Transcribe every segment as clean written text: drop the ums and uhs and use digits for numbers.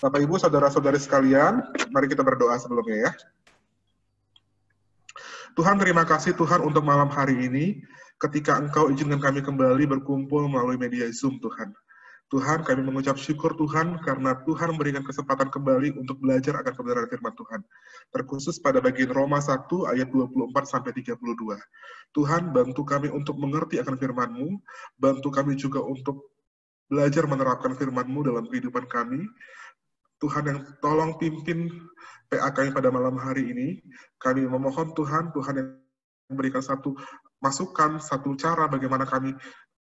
Bapak Ibu, saudara-saudari sekalian, mari kita berdoa sebelumnya ya. Tuhan, terima kasih Tuhan untuk malam hari ini, ketika Engkau izinkan kami kembali berkumpul melalui media Zoom Tuhan. Tuhan, kami mengucap syukur Tuhan, karena Tuhan memberikan kesempatan kembali untuk belajar akan kebenaran firman Tuhan. Terkhusus pada bagian Roma 1 ayat 24-32. Tuhan, bantu kami untuk mengerti akan firman-Mu, bantu kami juga untuk belajar menerapkan firman-Mu dalam kehidupan kami. Tuhan yang tolong pimpin PA kami pada malam hari ini. Kami memohon Tuhan yang memberikan satu masukan, satu cara bagaimana kami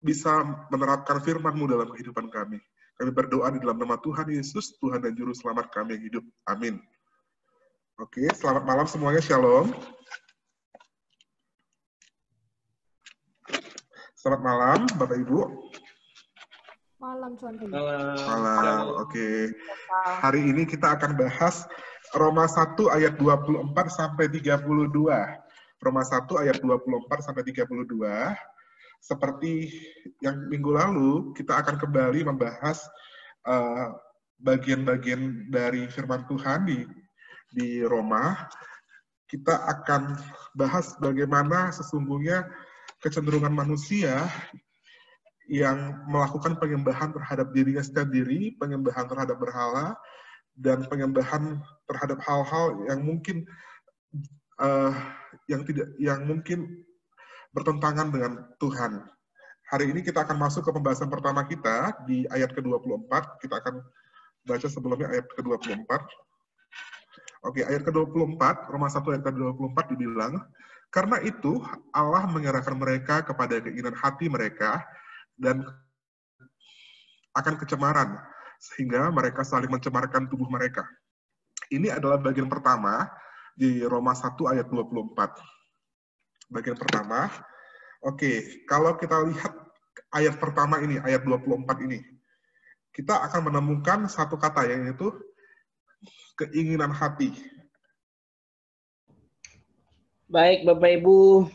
bisa menerapkan firman-Mu dalam kehidupan kami. Kami berdoa di dalam nama Tuhan Yesus, Tuhan dan Juru Selamat kami yang hidup. Amin. Oke, selamat malam semuanya, Shalom. Selamat malam, Bapak Ibu. Malam, Tuan. Malam, oke. Hari ini kita akan bahas Roma 1 ayat 24-32. Roma 1 ayat 24-32. Seperti yang minggu lalu, kita akan kembali membahas bagian-bagian dari firman Tuhan di Roma. Kita akan bahas bagaimana sesungguhnya kecenderungan manusia yang melakukan penyembahan terhadap dirinya sendiri, penyembahan terhadap berhala, dan penyembahan terhadap hal-hal yang mungkin yang mungkin bertentangan dengan Tuhan. Hari ini kita akan masuk ke pembahasan pertama kita di ayat ke-24. Kita akan baca sebelumnya ayat ke-24. Oke, ayat ke-24, Roma 1 ayat ke-24 dibilang, karena itu Allah menyerahkan mereka kepada keinginan hati mereka dan akan kecemaran, sehingga mereka saling mencemarkan tubuh mereka. Ini adalah bagian pertama di Roma 1 ayat 24. Bagian pertama. Oke, kalau kita lihat ayat pertama ini, ayat 24 ini, kita akan menemukan satu kata, yaitu keinginan hati. Baik, Bapak Ibu,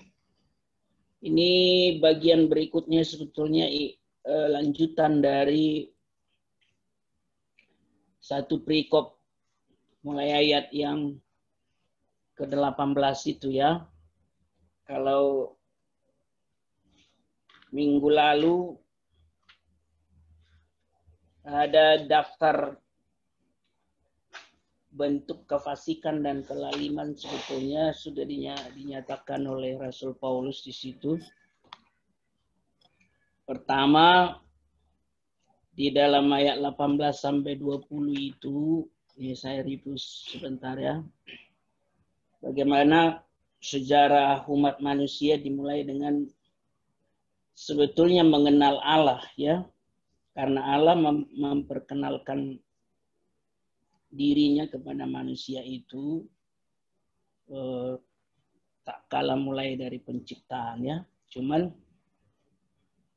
ini bagian berikutnya sebetulnya lanjutan dari satu perikop mulai ayat yang ke-18 itu ya. Kalau minggu lalu ada daftar bentuk kefasikan dan kelaliman sebetulnya sudah dinyatakan oleh Rasul Paulus di situ. Pertama, di dalam ayat 18-20 itu, ini saya review sebentar ya. Bagaimana sejarah umat manusia dimulai dengan sebetulnya mengenal Allah ya. Karena Allah memperkenalkan dirinya kepada manusia itu tak kalah mulai dari penciptaan ya. Cuman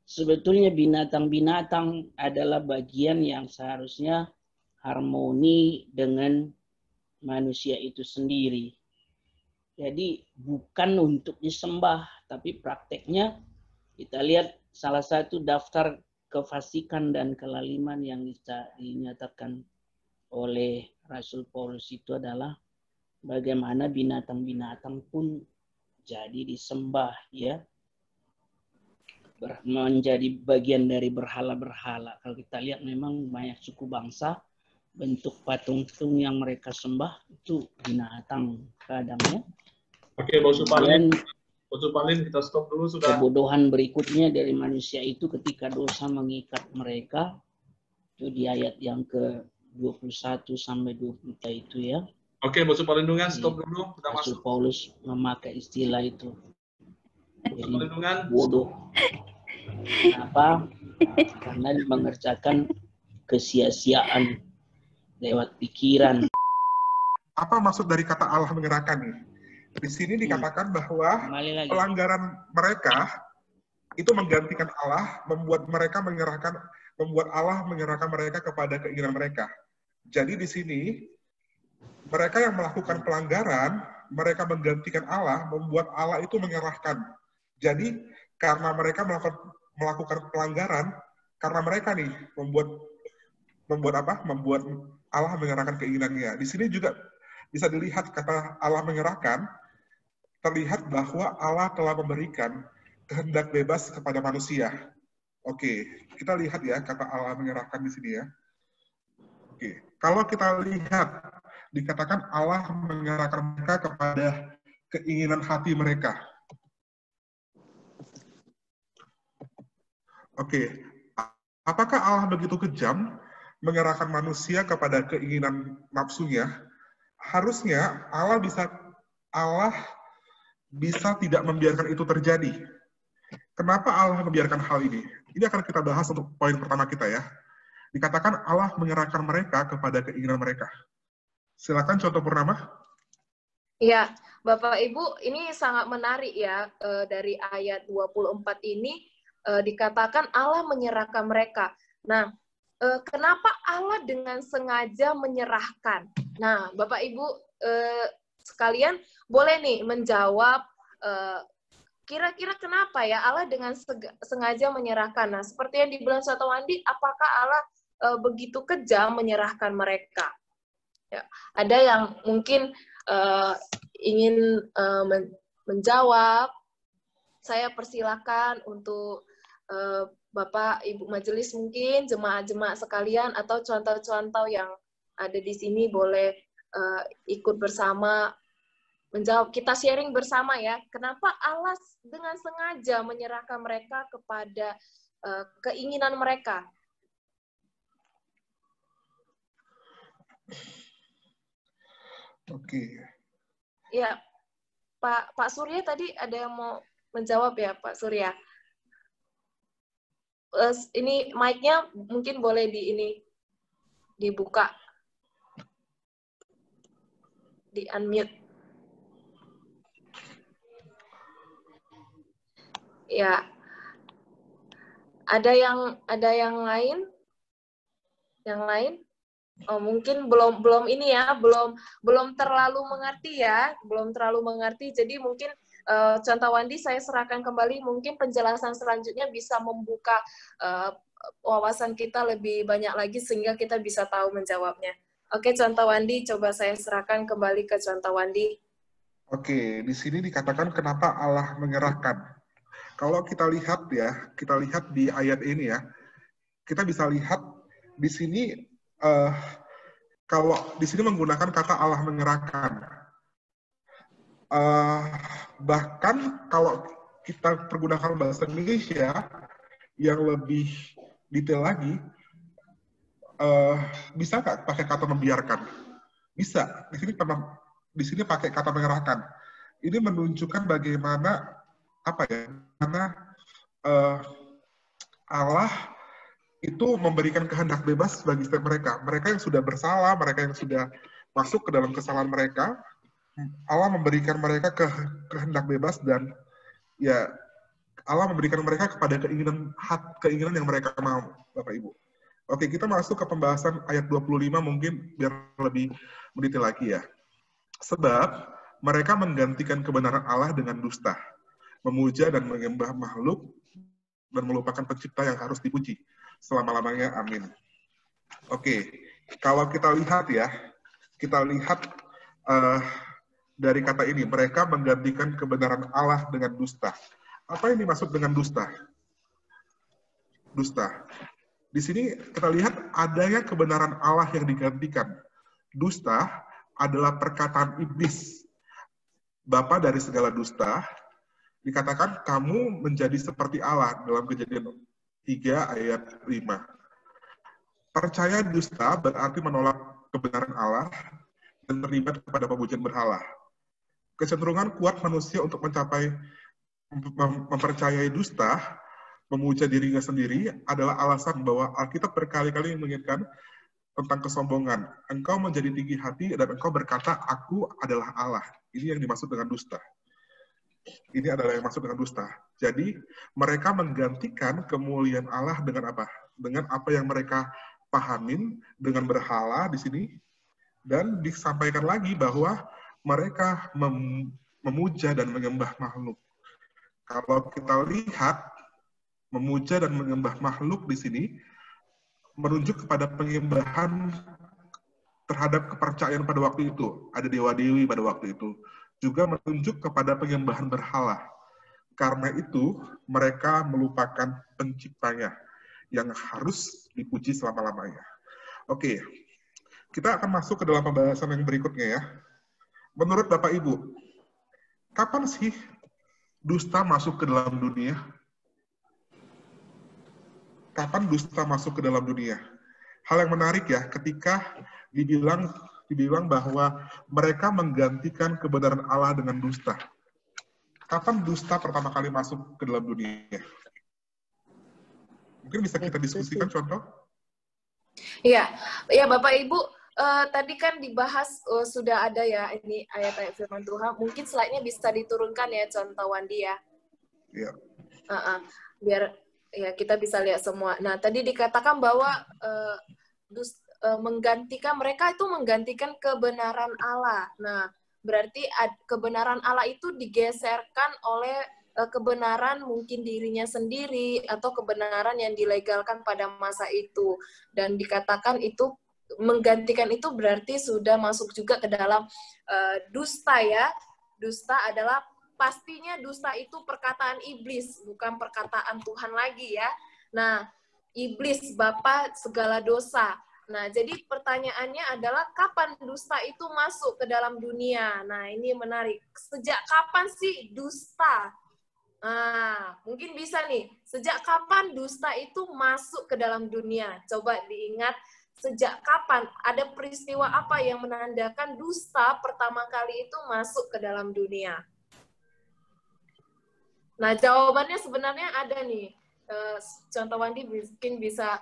sebetulnya binatang-binatang adalah bagian yang seharusnya harmoni dengan manusia itu sendiri. Jadi bukan untuk disembah, tapi prakteknya kita lihat salah satu daftar kefasikan dan kelaliman yang dinyatakan oleh Rasul Paulus itu adalah bagaimana binatang-binatang pun jadi disembah ya. Menjadi bagian dari berhala-berhala. Kalau kita lihat memang banyak suku bangsa bentuk patung-patung yang mereka sembah itu binatang kadangnya. Oke, Bos Supalin, kita stop dulu sudah. Kebodohan berikutnya dari manusia itu ketika dosa mengikat mereka itu di ayat yang ke-21 sampai 20 itu ya. Oke, Bos Supalindungan, stop dulu. Kita Rasul masuk. Paulus memakai istilah itu. Jadi bodoh. Kenapa? Karena mengerjakan kesia-siaan lewat pikiran. Apa maksud dari kata Allah menyerahkan nih? Di sini dikatakan bahwa pelanggaran mereka itu menggantikan Allah, membuat Allah menyerahkan mereka kepada keinginan mereka. Jadi di sini mereka yang melakukan pelanggaran, mereka menggantikan Allah, membuat Allah itu menyerahkan. Jadi karena mereka melakukan pelanggaran, karena mereka nih membuat membuat apa? Membuat Allah mengerahkan keinginannya. Di sini juga bisa dilihat kata Allah mengerahkan, terlihat bahwa Allah telah memberikan kehendak bebas kepada manusia. Oke, kita lihat ya kata Allah mengerahkan di sini ya. Oke, kalau kita lihat, dikatakan Allah mengerahkan mereka kepada keinginan hati mereka. Oke, apakah Allah begitu kejam mengerahkan manusia kepada keinginan nafsunya? Harusnya Allah bisa tidak membiarkan itu terjadi. Kenapa Allah membiarkan hal ini? Ini akan kita bahas untuk poin pertama kita ya. Dikatakan Allah mengerahkan mereka kepada keinginan mereka. Silakan contoh Purnama. Ya, Bapak Ibu, ini sangat menarik ya, dari ayat 24 ini dikatakan Allah menyerahkan mereka. Nah, kenapa Allah dengan sengaja menyerahkan? Nah, Bapak Ibu sekalian boleh nih menjawab kira-kira kenapa ya Allah dengan sengaja menyerahkan. Nah, seperti yang dibilang Saudara Wandi, apakah Allah begitu kejam menyerahkan mereka? Ya, ada yang mungkin ingin menjawab. Saya persilakan untuk Bapak, Ibu Majelis mungkin, jemaat-jemaat sekalian, atau contoh-contoh yang ada di sini boleh ikut bersama menjawab. Kita sharing bersama ya, kenapa Allah dengan sengaja menyerahkan mereka kepada keinginan mereka. Oke. Ya, Pak Surya tadi ada yang mau menjawab ya, Pak Surya. Ini mic-nya mungkin boleh dibuka, di unmute. Ya, ada yang lain? Yang lain? Oh, mungkin belum ini ya, belum terlalu mengerti ya, belum terlalu mengerti. Jadi mungkin contoh Wandi saya serahkan kembali, mungkin penjelasan selanjutnya bisa membuka wawasan kita lebih banyak lagi sehingga kita bisa tahu menjawabnya. Oke, contoh Wandi, coba saya serahkan kembali ke contoh Wandi. Oke, di sini dikatakan kenapa Allah mengerahkan. Kalau kita lihat ya, kita lihat di ayat ini ya, kita bisa lihat di sini kalau di sini menggunakan kata Allah mengerahkan. Bahkan kalau kita pergunakan bahasa Indonesia yang lebih detail lagi, bisa nggak pakai kata membiarkan? Bisa. Di sini pakai kata mengerahkan. Ini menunjukkan bagaimana Allah itu memberikan kehendak bebas bagi setiap mereka. Mereka yang sudah bersalah, mereka yang sudah masuk ke dalam kesalahan mereka, Allah memberikan mereka kehendak bebas dan ya Allah memberikan mereka kepada keinginan yang mereka mau, Bapak Ibu. Oke, kita masuk ke pembahasan ayat 25 mungkin biar lebih mendetail lagi ya. Sebab mereka menggantikan kebenaran Allah dengan dusta, memuja dan menyembah makhluk dan melupakan pencipta yang harus dipuji selama-lamanya. Amin. Oke, kalau kita lihat ya, dari kata ini, mereka menggantikan kebenaran Allah dengan dusta. Apa yang dimaksud dengan dusta? Dusta. Di sini kita lihat adanya kebenaran Allah yang digantikan. Dusta adalah perkataan iblis. Bapa dari segala dusta, dikatakan kamu menjadi seperti Allah dalam Kejadian 3 ayat 5. Percaya dusta berarti menolak kebenaran Allah dan terlibat kepada pemujaan berhala. Kecenderungan kuat manusia untuk mempercayai dusta, memuja dirinya sendiri adalah alasan bahwa Alkitab berkali-kali mengingatkan tentang kesombongan. Engkau menjadi tinggi hati dan engkau berkata, aku adalah Allah. Ini yang dimaksud dengan dusta. Ini adalah yang dimaksud dengan dusta. Jadi, mereka menggantikan kemuliaan Allah dengan apa? Dengan apa yang mereka pahamin, dengan berhala di sini. Dan disampaikan lagi bahwa mereka memuja dan menyembah makhluk. Kalau kita lihat, memuja dan menyembah makhluk di sini, menunjuk kepada penyembahan terhadap kepercayaan pada waktu itu. Ada dewa-dewi pada waktu itu. Juga menunjuk kepada penyembahan berhala. Karena itu, mereka melupakan penciptanya yang harus dipuji selama-lamanya. Oke, kita akan masuk ke dalam pembahasan yang berikutnya ya. Menurut Bapak Ibu, kapan sih dusta masuk ke dalam dunia? Kapan dusta masuk ke dalam dunia? Hal yang menarik ya, ketika dibilang bahwa mereka menggantikan kebenaran Allah dengan dusta. Kapan dusta pertama kali masuk ke dalam dunia? Mungkin bisa kita diskusikan contoh? Iya, ya Bapak Ibu, tadi kan dibahas sudah ada ya ini ayat-ayat firman Tuhan. Mungkin slide-nya bisa diturunkan ya contoh Wandi ya. Iya. Biar ya kita bisa lihat semua. Nah, tadi dikatakan bahwa menggantikan mereka itu menggantikan kebenaran Allah. Nah, berarti kebenaran Allah itu digeserkan oleh kebenaran mungkin dirinya sendiri atau kebenaran yang dilegalkan pada masa itu. Dan dikatakan itu menggantikan itu berarti sudah masuk juga ke dalam dusta ya. Dusta adalah pastinya dusta itu perkataan iblis, bukan perkataan Tuhan lagi ya. Nah, iblis bapa segala dosa. Nah, jadi pertanyaannya adalah kapan dusta itu masuk ke dalam dunia? Nah, ini menarik. Sejak kapan sih dusta? Nah, mungkin bisa nih, sejak kapan dusta itu masuk ke dalam dunia? Coba diingat, sejak kapan ada peristiwa apa yang menandakan dusta pertama kali itu masuk ke dalam dunia? Nah, jawabannya sebenarnya ada nih. Contoh Wandi mungkin bisa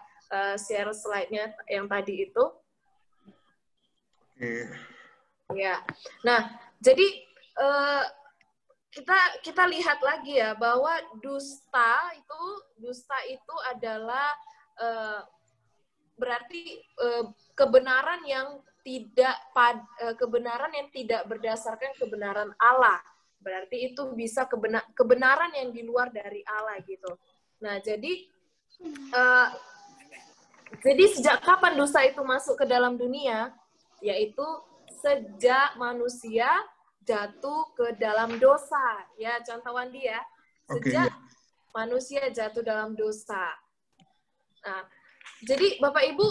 share slide-nya yang tadi itu. Oke. Ya. Nah, jadi kita lihat lagi ya bahwa dusta itu adalah berarti kebenaran yang tidak berdasarkan kebenaran Allah. Berarti itu bisa kebenaran yang di luar dari Allah gitu. Nah, jadi sejak kapan dosa itu masuk ke dalam dunia? Yaitu sejak manusia jatuh ke dalam dosa. Ya, contoh Wandi ya. Sejak manusia jatuh dalam dosa. Nah, jadi Bapak Ibu,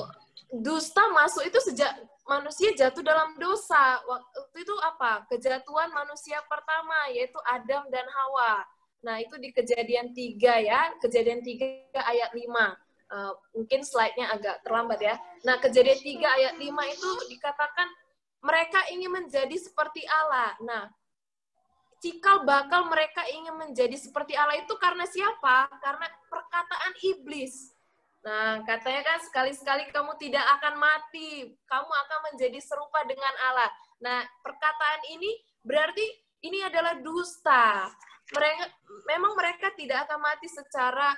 dusta masuk itu sejak manusia jatuh dalam dosa. Waktu itu apa? Kejatuhan manusia pertama, yaitu Adam dan Hawa. Nah, itu di Kejadian 3 ya. Kejadian 3 ayat 5. Mungkin slide-nya agak terlambat ya. Nah, Kejadian 3 ayat 5 itu dikatakan mereka ingin menjadi seperti Allah. Nah, cikal bakal mereka ingin menjadi seperti Allah itu karena siapa? Karena perkataan iblis. Nah, katanya kan sekali-sekali kamu tidak akan mati, kamu akan menjadi serupa dengan Allah. Nah, perkataan ini berarti ini adalah dusta. Memang mereka tidak akan mati secara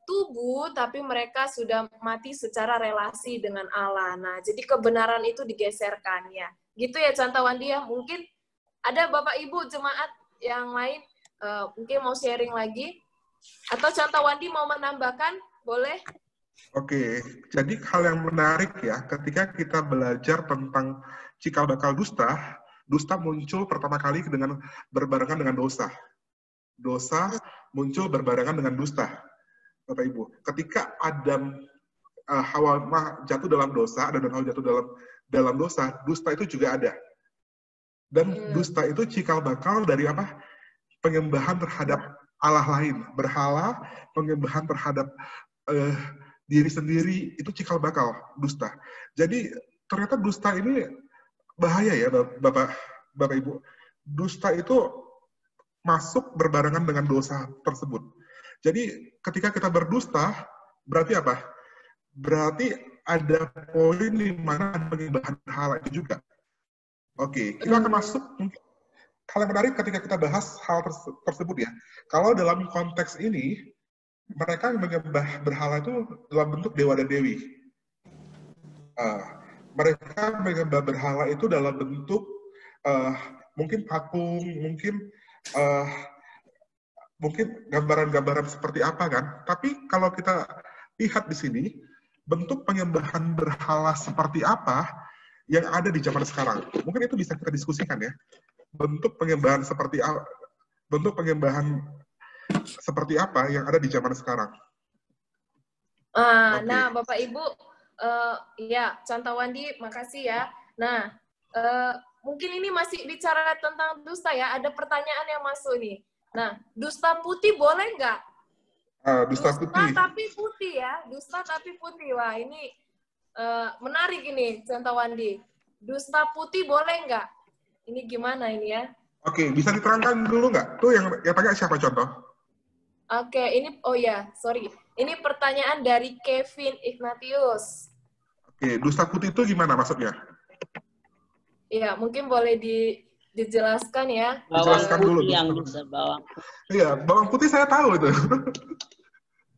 tubuh, tapi mereka sudah mati secara relasi dengan Allah. Nah, jadi kebenaran itu digeserkan ya. Gitu ya contoh Wandi ya. Mungkin ada Bapak Ibu jemaat yang lain mungkin mau sharing lagi. Atau contoh Wandi mau menambahkan, boleh? Oke, jadi hal yang menarik ya, ketika kita belajar tentang cikal bakal dusta, dusta muncul pertama kali berbarengan dengan dosa. Dosa muncul berbarengan dengan dusta, Bapak Ibu. Ketika Adam Hawa jatuh dalam dosa, Adam dan Hawa jatuh dalam dosa, dusta itu juga ada. Dan dusta itu cikal bakal dari apa? Penyembahan terhadap Allah lain, berhala, penyembahan terhadap diri sendiri, itu cikal bakal dusta. Jadi ternyata dusta ini bahaya ya Bapak Ibu. Dusta itu masuk berbarengan dengan dosa tersebut. Jadi ketika kita berdusta, berarti apa? Berarti ada poin di mana ada penyembahan berhala itu juga. Oke, kita akan masuk hal yang menarik ketika kita bahas hal tersebut ya. Kalau dalam konteks ini, mereka menyembah berhala itu dalam bentuk dewa dan dewi. Mereka menyembah berhala itu dalam bentuk mungkin patung, mungkin gambaran-gambaran seperti apa kan. Tapi kalau kita lihat di sini, bentuk penyembahan berhala seperti apa yang ada di zaman sekarang. Mungkin itu bisa kita diskusikan ya. Bentuk penyembahan seperti apa, bentuk penyembahan seperti apa yang ada di zaman sekarang. Okay. Nah, Bapak Ibu, ya, Contoh Wandi, makasih ya. Nah, mungkin ini masih bicara tentang dusta ya. Ada pertanyaan yang masuk nih. Nah, dusta putih boleh nggak? Dusta putih. Tapi putih ya, dusta tapi putih. Wah, ini menarik ini, Contoh Wandi. Dusta putih boleh nggak? Ini gimana ini ya? Oke, bisa diterangkan dulu nggak? Tuh yang tanya siapa Contoh? Oke, ini, oh ya, sorry. Ini pertanyaan dari Kevin Ignatius. Oke, dusta putih itu gimana maksudnya? Iya, mungkin boleh dijelaskan ya. Dijelaskan dulu. Yang bawang. Iya, bawang putih saya tahu itu.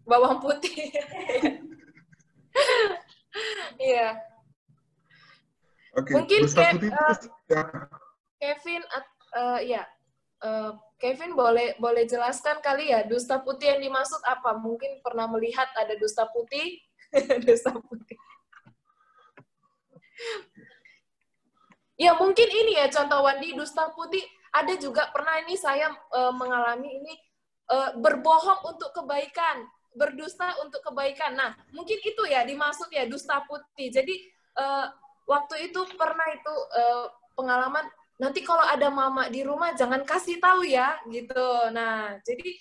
Bawang putih. Iya. Oke, mungkin dusta putih itu Kevin, Kevin boleh jelaskan kali ya, dusta putih yang dimaksud apa? Mungkin pernah melihat ada dusta putih, dusta putih. Ya mungkin ini ya Contoh Wandi, dusta putih ada juga pernah ini saya mengalami ini berbohong untuk kebaikan, berdusta untuk kebaikan. Nah mungkin itu ya dimaksud ya dusta putih. Jadi waktu itu pernah itu pengalaman, nanti kalau ada mama di rumah jangan kasih tahu ya gitu. Nah jadi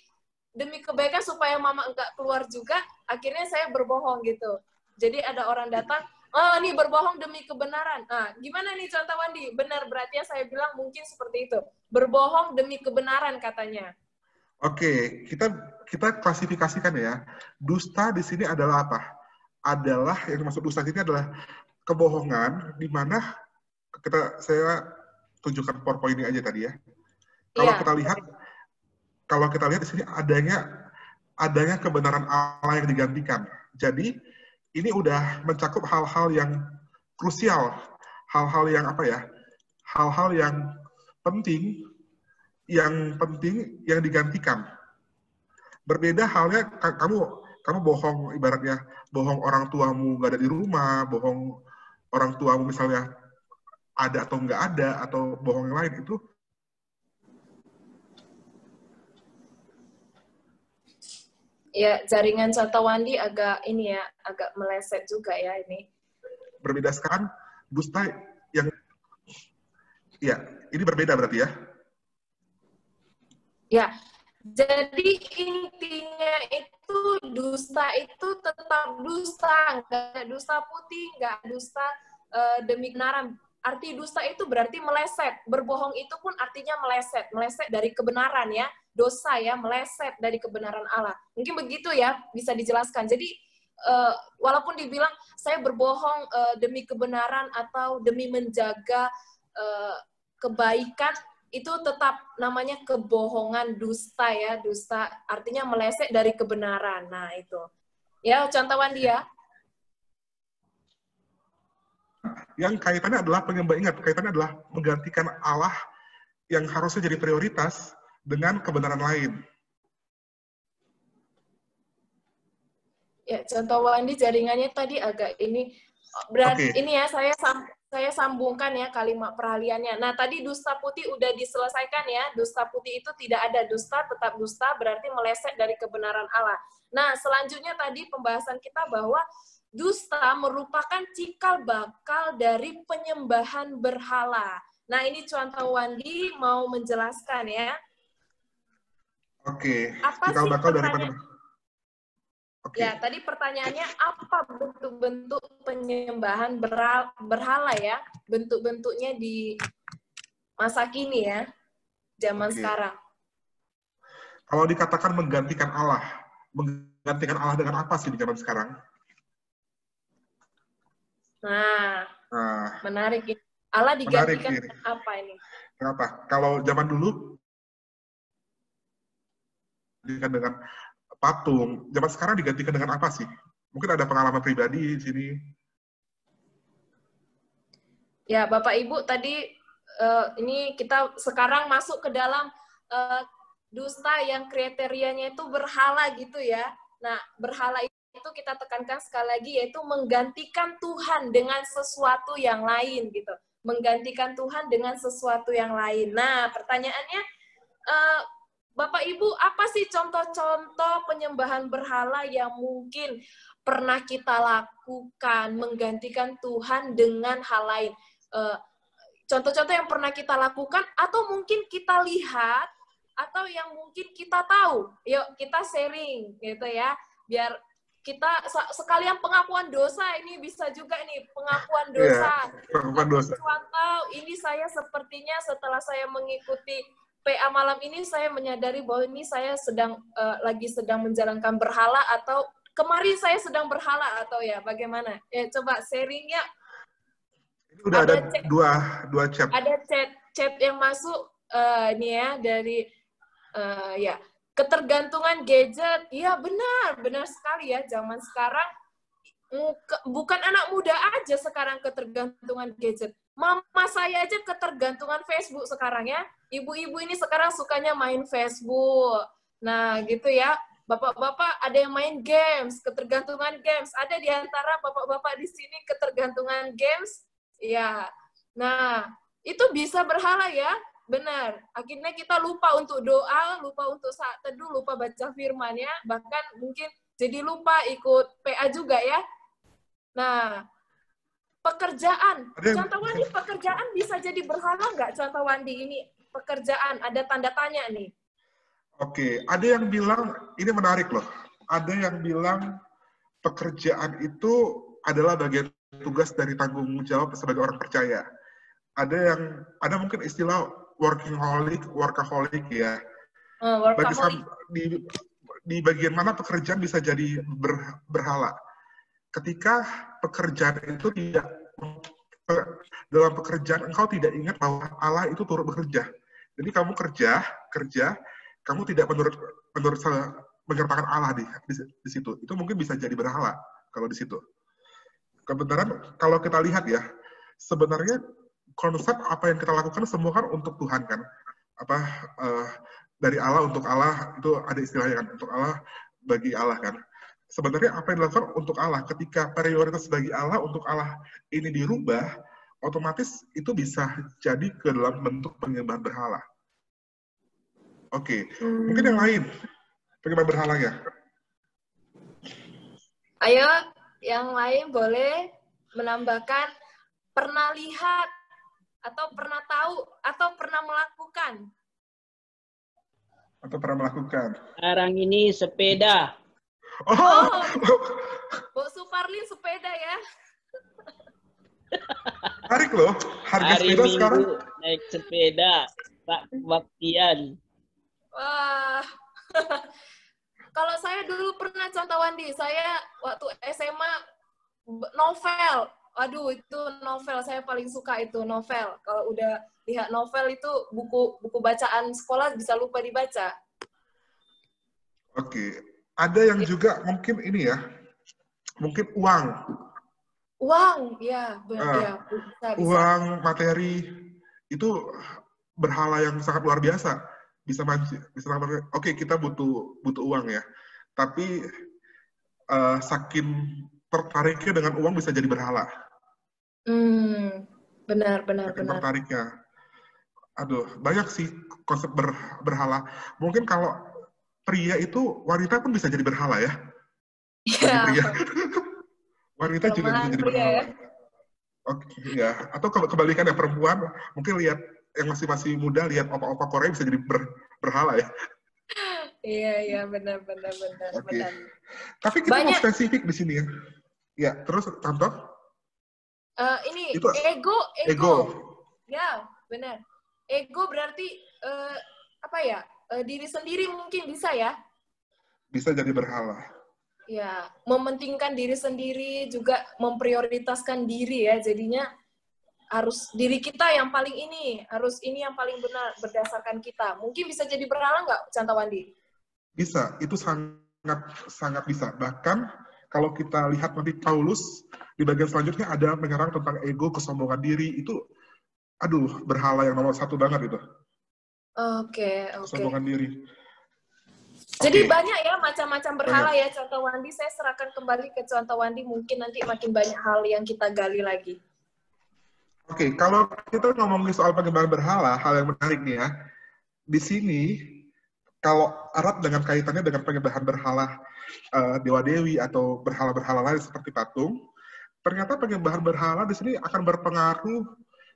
demi kebaikan supaya mama enggak keluar juga, akhirnya saya berbohong gitu. Jadi ada orang datang, oh nih berbohong demi kebenaran. Nah, gimana nih Contoh Wandi? Benar, berarti ya saya bilang mungkin seperti itu. Berbohong demi kebenaran katanya. Oke, kita klasifikasikan ya. Dusta di sini adalah apa? Adalah yang dimaksud dusta di sini adalah kebohongan di mana saya tunjukkan PowerPoint ini aja tadi ya. Kalau kita lihat di sini adanya kebenaran Allah yang digantikan. Jadi ini udah mencakup hal-hal yang krusial, hal-hal yang apa ya? Hal-hal yang penting yang digantikan. Berbeda halnya kamu bohong, ibaratnya bohong orang tuamu nggak ada di rumah, bohong orang tuamu misalnya ada atau nggak ada, atau bohong yang lain itu. Ya, jaringan Contoh Wandi agak meleset juga ya ini. Berbeda sekarang dusta yang, ya ini berbeda berarti ya? Ya, jadi intinya itu dusta itu tetap dusta, nggak dusta putih, nggak dusta demi kebenaran. Arti dusta itu berarti meleset. Berbohong itu pun artinya meleset. Meleset dari kebenaran ya. Dosa ya, meleset dari kebenaran Allah. Mungkin begitu ya, bisa dijelaskan. Jadi, walaupun dibilang saya berbohong demi kebenaran atau demi menjaga kebaikan, itu tetap namanya kebohongan, dusta ya. Dusta artinya meleset dari kebenaran. Nah, itu. Ya, Contoh Wandi ya. Yang kaitannya adalah kaitannya adalah menggantikan Allah yang harusnya jadi prioritas dengan kebenaran lain. Ya, Contoh Wandi jaringannya tadi agak ini berarti ini ya saya sambungkan ya kalimat peraliannya. Nah, tadi dusta putih udah diselesaikan ya. Dusta putih itu tidak ada, dusta tetap dusta berarti meleset dari kebenaran Allah. Nah, selanjutnya tadi pembahasan kita bahwa dusta merupakan cikal bakal dari penyembahan berhala. Nah, ini Contoh Wandi mau menjelaskan ya. Oke. Apa cikal sih bakal dari penyembahan? Ya, tadi pertanyaannya apa bentuk-bentuk penyembahan berhala ya? Bentuk-bentuknya di masa kini ya, zaman sekarang. Kalau dikatakan menggantikan Allah dengan apa sih di zaman sekarang? Nah, menarik ini. Allah digantikan dengan apa ini? Kenapa? Kalau zaman dulu digantikan dengan patung, zaman sekarang digantikan dengan apa sih? Mungkin ada pengalaman pribadi di sini. Ya, Bapak Ibu tadi ini kita sekarang masuk ke dalam dusta yang kriterianya itu berhala gitu ya. Nah, berhala itu kita tekankan sekali lagi, yaitu menggantikan Tuhan dengan sesuatu yang lain gitu. Menggantikan Tuhan dengan sesuatu yang lain. Nah, pertanyaannya, Bapak Ibu, apa sih contoh-contoh penyembahan berhala yang mungkin pernah kita lakukan menggantikan Tuhan dengan hal lain? Contoh-contoh yang pernah kita lakukan atau mungkin kita lihat atau yang mungkin kita tahu. Yuk kita sharing gitu ya, biar kita sekalian pengakuan dosa. Ini bisa juga nih pengakuan dosa. Pengakuan dosa. Contoh, ini saya sepertinya setelah saya mengikuti PA malam ini, saya menyadari bahwa ini saya lagi sedang menjalankan berhala, atau kemarin saya sedang berhala, atau ya bagaimana? Ya coba sharing ya. Ini udah ada dua chat. Ada chat yang masuk nih ya dari ya, ketergantungan gadget. Iya benar sekali ya, zaman sekarang bukan anak muda aja sekarang ketergantungan gadget. Mama saya aja ketergantungan Facebook sekarang ya. Ibu-ibu ini sekarang sukanya main Facebook. Nah gitu ya, bapak-bapak ada yang main games, ketergantungan games. Ada di antara bapak-bapak di sini ketergantungan games. Ya, nah itu bisa berhala ya. Benar, akhirnya kita lupa untuk doa, lupa untuk saat teduh, lupa baca firman-Nya, bahkan mungkin jadi lupa ikut PA juga ya. Nah, pekerjaan. Contoh Wandi, pekerjaan bisa jadi berhala nggak? Contoh Wandi, ini pekerjaan, ada tanda tanya nih. Oke, ada yang bilang, ini menarik loh, ada yang bilang pekerjaan itu adalah bagian tugas dari tanggung jawab sebagai orang percaya. Ada mungkin istilah workaholic ya. Di bagian mana pekerjaan bisa jadi berhala. Ketika pekerjaan itu dalam pekerjaan engkau tidak ingat bahwa Allah itu turut bekerja. Jadi kamu kerja, kamu tidak menurut mengertakan Allah di situ. Itu mungkin bisa jadi berhala kalau di situ. Kebenaran kalau kita lihat ya, sebenarnya konsep apa yang kita lakukan semua kan untuk Tuhan kan, dari Allah untuk Allah, itu ada istilahnya kan, untuk Allah bagi Allah kan. Sebenarnya apa yang dilakukan untuk Allah, ketika prioritas bagi Allah untuk Allah ini dirubah, otomatis itu bisa jadi ke dalam bentuk penyembahan berhala. Oke, mungkin yang lain penyembahan berhalanya. Ayo, yang lain boleh menambahkan pernah lihat atau pernah tahu, atau pernah melakukan. Atau pernah melakukan. Sekarang ini sepeda. Oh, Bu Suparlin sepeda ya. Tarik loh, harga Hari sepeda Minggu sekarang. naik sepeda, Pak Baktian. Wah. Kalau saya dulu pernah, contoh Wandi, saya waktu SMA novel. Aduh, itu novel, saya paling suka itu novel. Kalau udah lihat novel itu buku bacaan sekolah bisa lupa dibaca. Oke, ada yang juga mungkin ini ya, mungkin uang. Uang, ya, ya bisa. Uang, materi, itu berhala yang sangat luar biasa. Bisa oke, kita butuh uang ya, tapi saking tertariknya dengan uang bisa jadi berhala. Benar. Tertariknya. Aduh, banyak sih konsep berhala. Mungkin kalau pria itu, wanita pun bisa jadi berhala ya. Iya. Wanita juga bisa jadi berhala. Ya? Oke, ya. Atau kebalikannya, perempuan mungkin lihat yang masih muda, lihat opa-opa Korea bisa jadi berhala ya. Iya, benar. Oke. Tapi kita mau spesifik di sini ya. Ya, terus contoh? Ini itu, ego. Ya, benar. Ego berarti apa ya? Diri sendiri mungkin bisa ya? Bisa jadi berhala. Ya, mementingkan diri sendiri, juga memprioritaskan diri ya. Jadinya harus diri kita yang paling ini, harus ini yang paling benar berdasarkan kita. Mungkin bisa jadi berhala nggak, Contoh Wandi? Bisa, itu sangat bisa. Bahkan kalau kita lihat nanti Paulus di bagian selanjutnya ada menyerang tentang ego, kesombongan diri, itu aduh, berhala yang nomor 1 banget itu. Oke. Kesombongan diri. Jadi Oke. banyak ya macam-macam berhala ya, Contoh Wandi. Saya serahkan kembali ke Contoh Wandi, mungkin nanti makin banyak hal yang kita gali lagi. Oke, kalau kita ngomongin soal penyembahan berhala, hal yang menarik nih ya. Di sini, kalau erat dengan kaitannya dengan penyembahan berhala dewa-dewi atau berhala-berhala lain seperti patung, ternyata penyembahan berhala di sini akan berpengaruh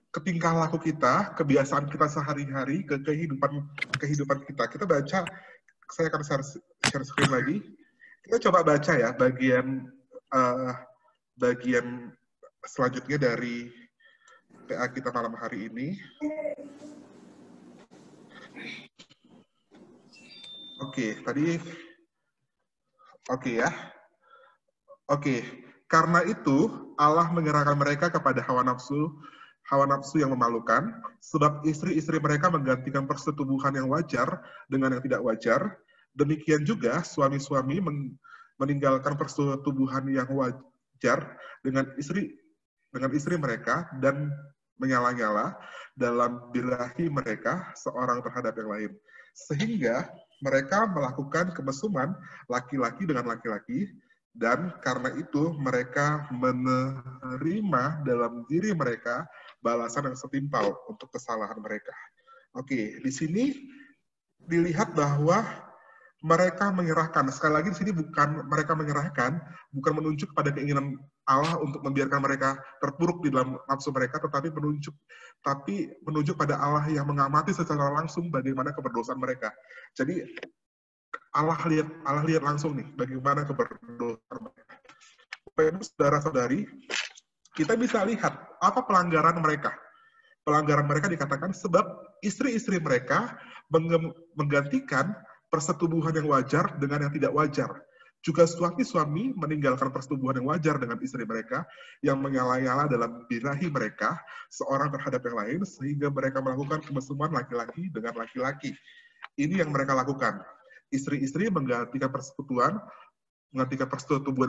ke tingkah laku kita, kebiasaan kita sehari-hari, ke kehidupan kita. Kita baca, saya akan share screen lagi. Kita coba baca ya bagian selanjutnya dari PA kita malam hari ini. Oke, tadi ya. Oke, karena itu Allah menyerahkan mereka kepada hawa nafsu yang memalukan, sebab istri-istri mereka menggantikan persetubuhan yang wajar dengan yang tidak wajar. Demikian juga suami-suami meninggalkan persetubuhan yang wajar dengan istri mereka dan menyala-nyala dalam birahi mereka seorang terhadap yang lain. Sehingga mereka melakukan kemesuman laki-laki dengan laki-laki, dan karena itu mereka menerima dalam diri mereka balasan yang setimpal untuk kesalahan mereka. Oke, di sini dilihat bahwa mereka menyerahkan. Sekali lagi di sini bukan mereka menyerahkan, bukan menunjuk pada keinginan Allah untuk membiarkan mereka terpuruk di dalam nafsu mereka, tetapi menunjuk pada Allah yang mengamati secara langsung bagaimana keberdosaan mereka. Jadi Allah lihat langsung nih bagaimana keberdosaan mereka. Bapak-Ibu, saudara-saudari, kita bisa lihat apa pelanggaran mereka. Pelanggaran mereka dikatakan sebab istri-istri mereka menggantikan persetubuhan yang wajar dengan yang tidak wajar. Juga suami-suami meninggalkan persetubuhan yang wajar dengan istri mereka yang menyala-nyala dalam birahi mereka seorang terhadap yang lain, sehingga mereka melakukan kemesuman laki-laki dengan laki-laki. Ini yang mereka lakukan. Istri-istri menggantikan persetubuhan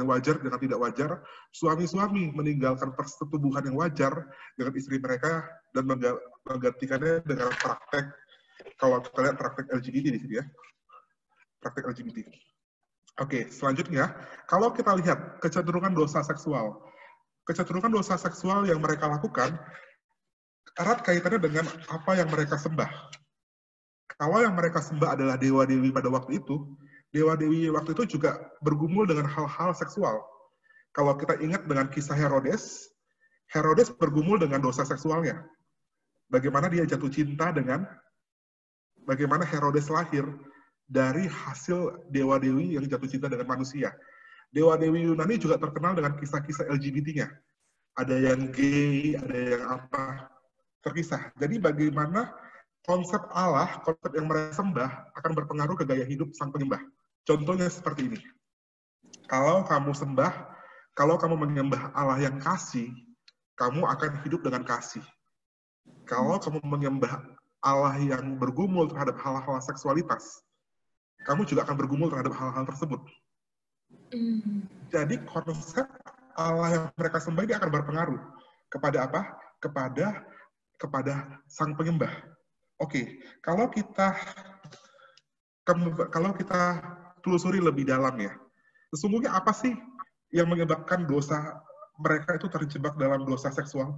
yang wajar dengan tidak wajar. Suami-suami meninggalkan persetubuhan yang wajar dengan istri mereka dan menggantikannya dengan praktek, kalau kita lihat praktek LGBT di sini ya. Praktek LGBT. Oke, selanjutnya, kalau kita lihat kecenderungan dosa seksual. Kecenderungan dosa seksual yang mereka lakukan erat kaitannya dengan apa yang mereka sembah. Kalau yang mereka sembah adalah dewa-dewi pada waktu itu, dewa-dewi waktu itu juga bergumul dengan hal-hal seksual. Kalau kita ingat dengan kisah Herodes, Herodes bergumul dengan dosa seksualnya. Bagaimana dia jatuh cinta bagaimana Herodes lahir dari hasil dewa-dewi yang jatuh cinta dengan manusia. Dewa-dewi Yunani juga terkenal dengan kisah-kisah LGBT-nya. Ada yang gay, ada yang apa, terpisah. Jadi bagaimana konsep Allah, konsep yang mereka sembah, akan berpengaruh ke gaya hidup sang penyembah. Contohnya seperti ini. Kalau kamu menyembah Allah yang kasih, kamu akan hidup dengan kasih. Kalau kamu menyembah Allah yang bergumul terhadap hal-hal seksualitas, kamu juga akan bergumul terhadap hal-hal tersebut. Jadi konsep Allah yang mereka sembah ini akan berpengaruh kepada apa? Kepada sang penyembah. Oke, kalau kita telusuri lebih dalam ya, sesungguhnya apa sih yang menyebabkan dosa mereka itu terjebak dalam dosa seksual?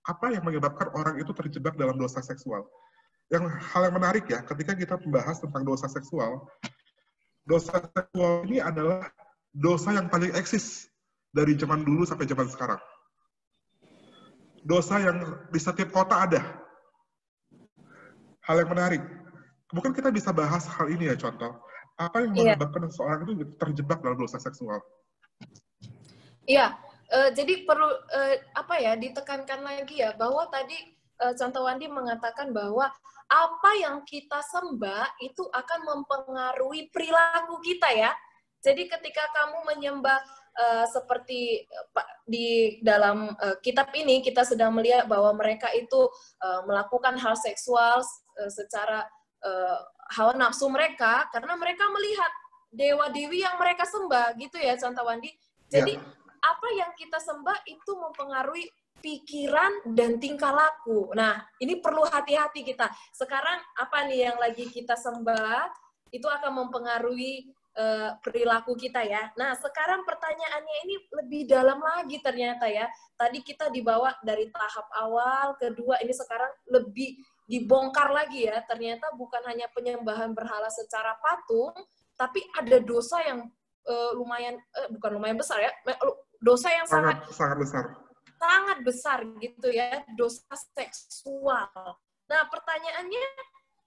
Apa yang menyebabkan orang itu terjebak dalam dosa seksual? Hal yang menarik ya, ketika kita membahas tentang dosa seksual ini adalah dosa yang paling eksis dari zaman dulu sampai zaman sekarang. Dosa yang di setiap kota ada. Hal yang menarik. Mungkin kita bisa bahas hal ini ya, contoh. Apa yang menyebabkan seorang itu terjebak dalam dosa seksual? Iya, jadi perlu ditekankan lagi ya, bahwa tadi Contoh Wandi mengatakan bahwa apa yang kita sembah itu akan mempengaruhi perilaku kita ya. Jadi ketika kamu menyembah seperti di dalam kitab ini, kita sedang melihat bahwa mereka itu melakukan hal seksual secara hawa nafsu mereka, karena mereka melihat dewa-dewi yang mereka sembah, gitu ya Contoh Wandi. Jadi apa yang kita sembah itu mempengaruhi pikiran dan tingkah laku. Nah, ini perlu hati-hati kita. Sekarang apa nih yang lagi kita sembah? itu akan mempengaruhi perilaku kita ya. Nah, sekarang pertanyaannya ini lebih dalam lagi ternyata ya. Tadi kita dibawa dari tahap awal, kedua, ini sekarang lebih dibongkar lagi ya. Ternyata bukan hanya penyembahan berhala secara patung, tapi ada dosa yang bukan lumayan besar ya, dosa yang sangat besar. Sangat besar gitu ya, dosa seksual. Nah, pertanyaannya,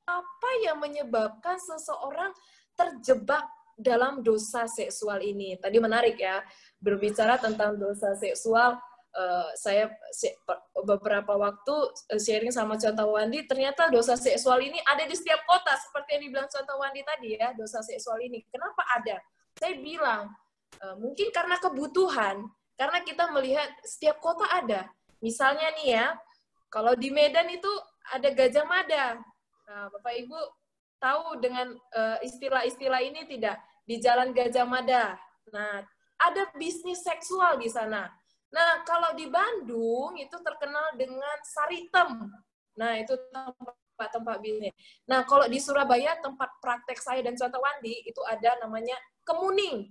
apa yang menyebabkan seseorang terjebak dalam dosa seksual ini? Tadi menarik ya, berbicara tentang dosa seksual. Saya beberapa waktu sharing sama Contoh Wandi, ternyata dosa seksual ini ada di setiap kota, seperti yang dibilang Contoh Wandi tadi ya, dosa seksual ini. Kenapa ada? Saya bilang, mungkin karena kebutuhan, karena kita melihat setiap kota ada. Misalnya nih ya, kalau di Medan itu ada Gajah Mada. Nah, Bapak Ibu tahu dengan istilah-istilah ini tidak? Di Jalan Gajah Mada. Nah, ada bisnis seksual di sana. Nah, kalau di Bandung itu terkenal dengan Saritem. Nah, itu tempat-tempat bisnis. Nah, kalau di Surabaya, tempat praktek saya dan Contoh Wandi, itu ada namanya Kemuning.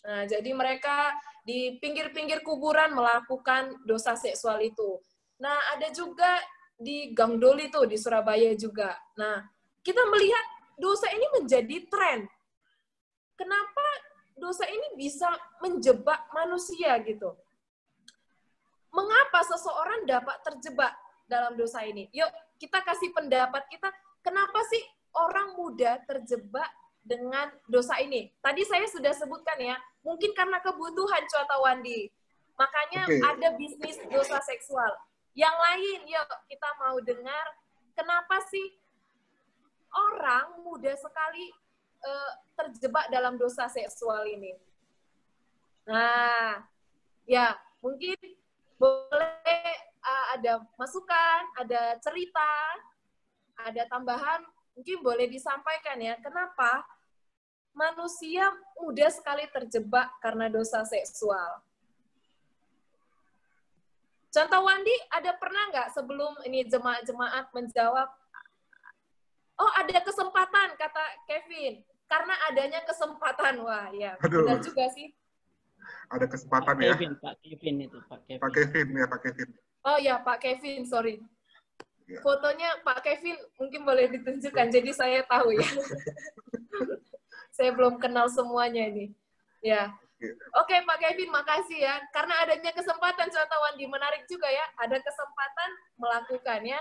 Nah, jadi mereka di pinggir-pinggir kuburan melakukan dosa seksual itu. Nah, ada juga di Gang Doli tuh, di Surabaya juga. Nah, kita melihat dosa ini menjadi tren. Kenapa dosa ini bisa menjebak manusia gitu? Mengapa seseorang dapat terjebak dalam dosa ini? Yuk, kita kasih pendapat kita, kenapa sih orang muda terjebak dengan dosa ini? Tadi saya sudah sebutkan ya, mungkin karena kebutuhan Contoh Wandi. Makanya ada bisnis dosa seksual. Yang lain, yuk kita mau dengar, kenapa sih orang muda sekali terjebak dalam dosa seksual ini? Nah, ya mungkin boleh ada masukan, ada cerita, ada tambahan, mungkin boleh disampaikan ya, kenapa manusia mudah sekali terjebak karena dosa seksual. Contoh Wandi, ada pernah nggak sebelum ini jemaat-jemaat menjawab, oh ada kesempatan, kata Kevin, karena adanya kesempatan. Wah ya, benar juga sih. Ada kesempatan ya. Pak Kevin itu, Pak Kevin. Pak Kevin ya, Pak Kevin. Oh ya, Pak Kevin, sorry. Ya. Fotonya Pak Kevin mungkin boleh ditunjukkan, jadi saya tahu ya. Saya belum kenal semuanya ini. Ya. Oke, Pak Kevin, makasih ya. Karena adanya kesempatan, Contoh Wandi, menarik juga ya. Ada kesempatan melakukannya.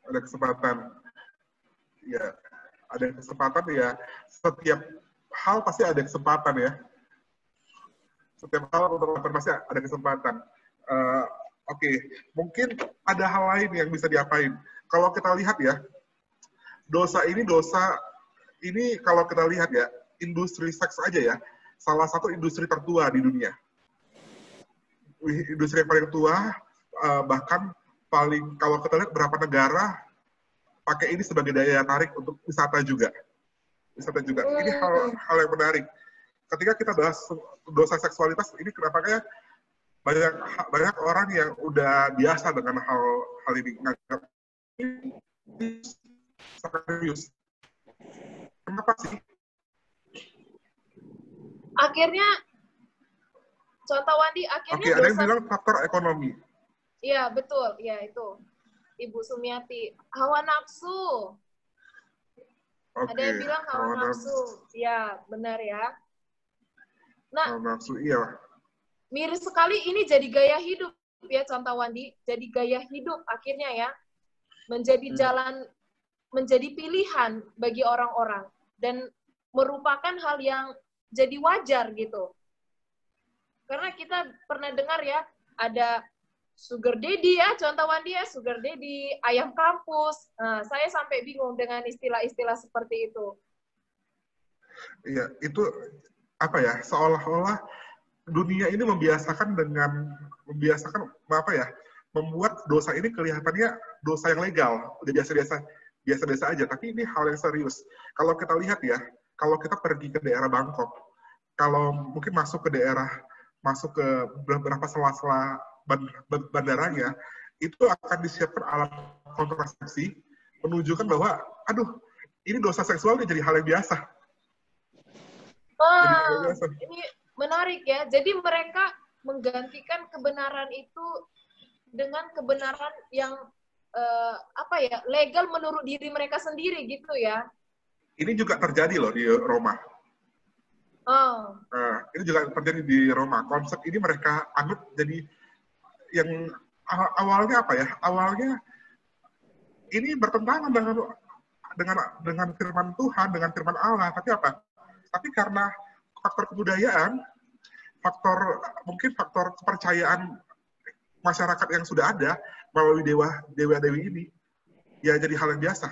Ada kesempatan. Ya, ada kesempatan ya. Setiap hal pasti ada kesempatan ya. Setiap hal untuk melakukan pasti ada kesempatan. Oke, mungkin ada hal lain yang bisa diapain. Kalau kita lihat ya, dosa ini kalau kita lihat ya, industri seks aja ya, salah satu industri tertua di dunia. Industri yang paling tua, bahkan kalau kita lihat berapa negara pakai ini sebagai daya tarik untuk wisata juga. Ini hal yang menarik. Ketika kita bahas dosa seksualitas, ini kenapa kayak banyak orang yang udah biasa dengan hal ini. Ini serius. Kenapa sih? Akhirnya, Contoh Wandi, akhirnya ada yang bilang faktor ekonomi. Iya, betul. Ya, itu. Ibu Sumiati. Hawa nafsu. Ada yang bilang hawa nafsu. Ya, benar ya. Nah, hawa nafsu, iya. Miris sekali ini jadi gaya hidup ya, Contoh Wandi. Jadi gaya hidup akhirnya ya. Menjadi jalan, menjadi pilihan bagi orang-orang. Dan merupakan hal yang jadi wajar gitu. Karena kita pernah dengar ya, ada sugar daddy ya, Contoh Wandi ya, sugar daddy, ayam kampus. Nah, saya sampai bingung dengan istilah-istilah seperti itu. Iya, itu apa ya, seolah-olah dunia ini membiasakan membuat dosa ini kelihatannya dosa yang legal, udah biasa-biasa aja, tapi ini hal yang serius. Kalau kita lihat ya, kalau kita pergi ke daerah Bangkok, kalau mungkin masuk ke beberapa sela-sela bandaranya, itu akan disiapkan alat kontrasepsi, menunjukkan bahwa, aduh, ini dosa seksual jadi hal yang biasa. Wah, ini menarik ya. Jadi mereka menggantikan kebenaran itu dengan kebenaran yang legal menurut diri mereka sendiri gitu ya. Ini juga terjadi loh di Roma. Oh. Ini juga terjadi di Roma. Konsep ini mereka anut jadi yang awalnya apa ya? Awalnya ini bertentangan dengan firman Tuhan, dengan firman Allah. Tapi apa? Tapi karena faktor kebudayaan, mungkin faktor kepercayaan masyarakat yang sudah ada melalui dewa-dewi ini, ya jadi hal yang biasa.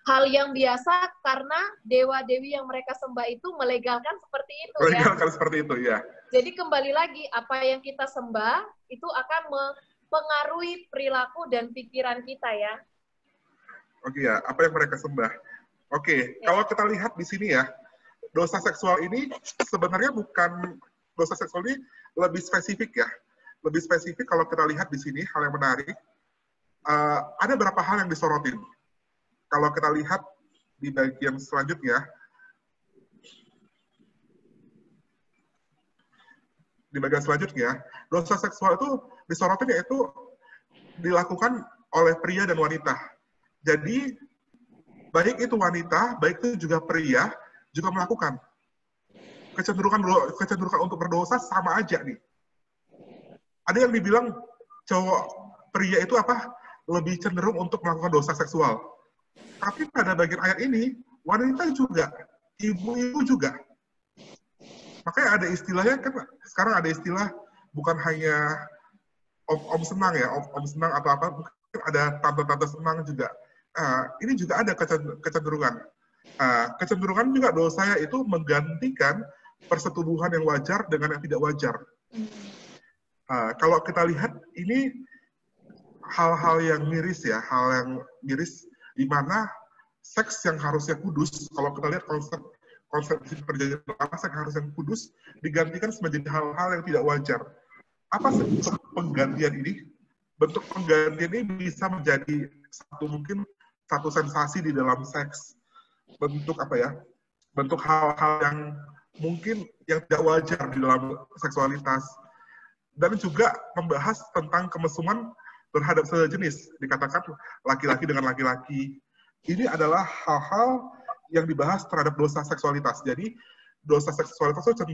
Hal yang biasa karena dewa-dewi yang mereka sembah itu melegalkan seperti itu ya. Melegalkan seperti itu ya. Jadi kembali lagi, apa yang kita sembah itu akan mempengaruhi perilaku dan pikiran kita ya. Oke ya, apa yang mereka sembah. Oke, ya. Kalau kita lihat di sini ya, dosa seksual ini sebenarnya bukan, dosa seksual ini lebih spesifik ya. Lebih spesifik kalau kita lihat di sini, hal yang menarik, ada beberapa hal yang disorotin. Kalau kita lihat di bagian selanjutnya, dosa seksual itu disorotin yaitu dilakukan oleh pria dan wanita. Jadi, baik itu wanita, baik itu juga pria, juga melakukan. Kecenderungan untuk berdosa sama aja nih. Ada yang dibilang pria itu lebih cenderung untuk melakukan dosa seksual. Tapi pada bagian ayat ini, wanita juga, ibu-ibu juga. Makanya ada istilahnya, kan sekarang ada istilah bukan hanya om senang ya, om senang atau apa, mungkin ada tante-tante senang juga. Ini juga ada kecenderungan. Kecenderungan juga dosa itu menggantikan persetubuhan yang wajar dengan yang tidak wajar. Kalau kita lihat ini hal-hal yang miris ya, hal yang miris di mana seks yang harusnya kudus, kalau kita lihat konsep perjanjian lama, seks harus yang kudus digantikan menjadi hal-hal yang tidak wajar. Apa bentuk penggantian ini? Bentuk penggantian ini bisa menjadi satu sensasi di dalam seks. Bentuk bentuk hal-hal yang mungkin yang tidak wajar di dalam seksualitas. Dan juga membahas tentang kemesuman terhadap sejenis, dikatakan laki-laki dengan laki-laki. Ini adalah hal-hal yang dibahas terhadap dosa seksualitas. Jadi, dosa seksualitas itu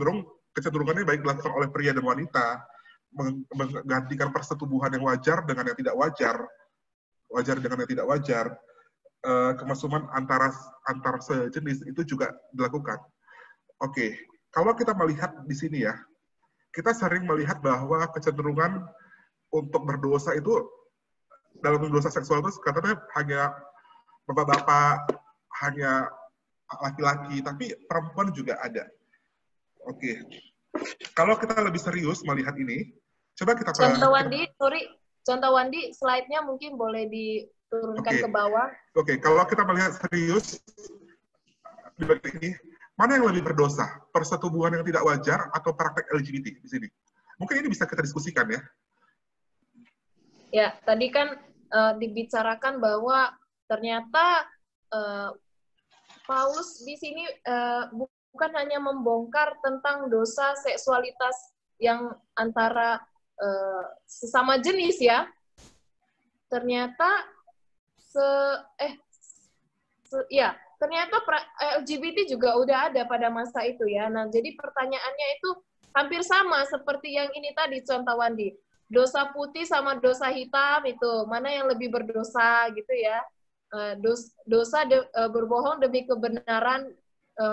kecenderungannya baik dilakukan oleh pria dan wanita, menggantikan persetubuhan yang wajar dengan yang tidak wajar, wajar dengan yang tidak wajar, kemesuman antar sejenis itu juga dilakukan. Oke, kalau kita melihat di sini ya, kita sering melihat bahwa kecenderungan untuk berdosa itu dalam dosa seksual itu katanya hanya bapak-bapak, hanya laki-laki, tapi perempuan juga ada. Oke. Kalau kita lebih serius melihat ini, coba kita Contoh Wandi, slide-nya mungkin boleh diturunkan ke bawah. Oke, kalau kita melihat serius di bagian ini, mana yang lebih berdosa? Persetubuhan yang tidak wajar atau praktek LGBT di sini? Mungkin ini bisa kita diskusikan ya. Ya, tadi kan dibicarakan bahwa ternyata Paulus di sini bukan hanya membongkar tentang dosa seksualitas yang antara sesama jenis ya. Ternyata ternyata LGBT juga udah ada pada masa itu ya. Nah, jadi pertanyaannya itu hampir sama seperti yang ini tadi contoh Wandi. Dosa putih sama dosa hitam itu mana yang lebih berdosa gitu ya. Berbohong demi kebenaran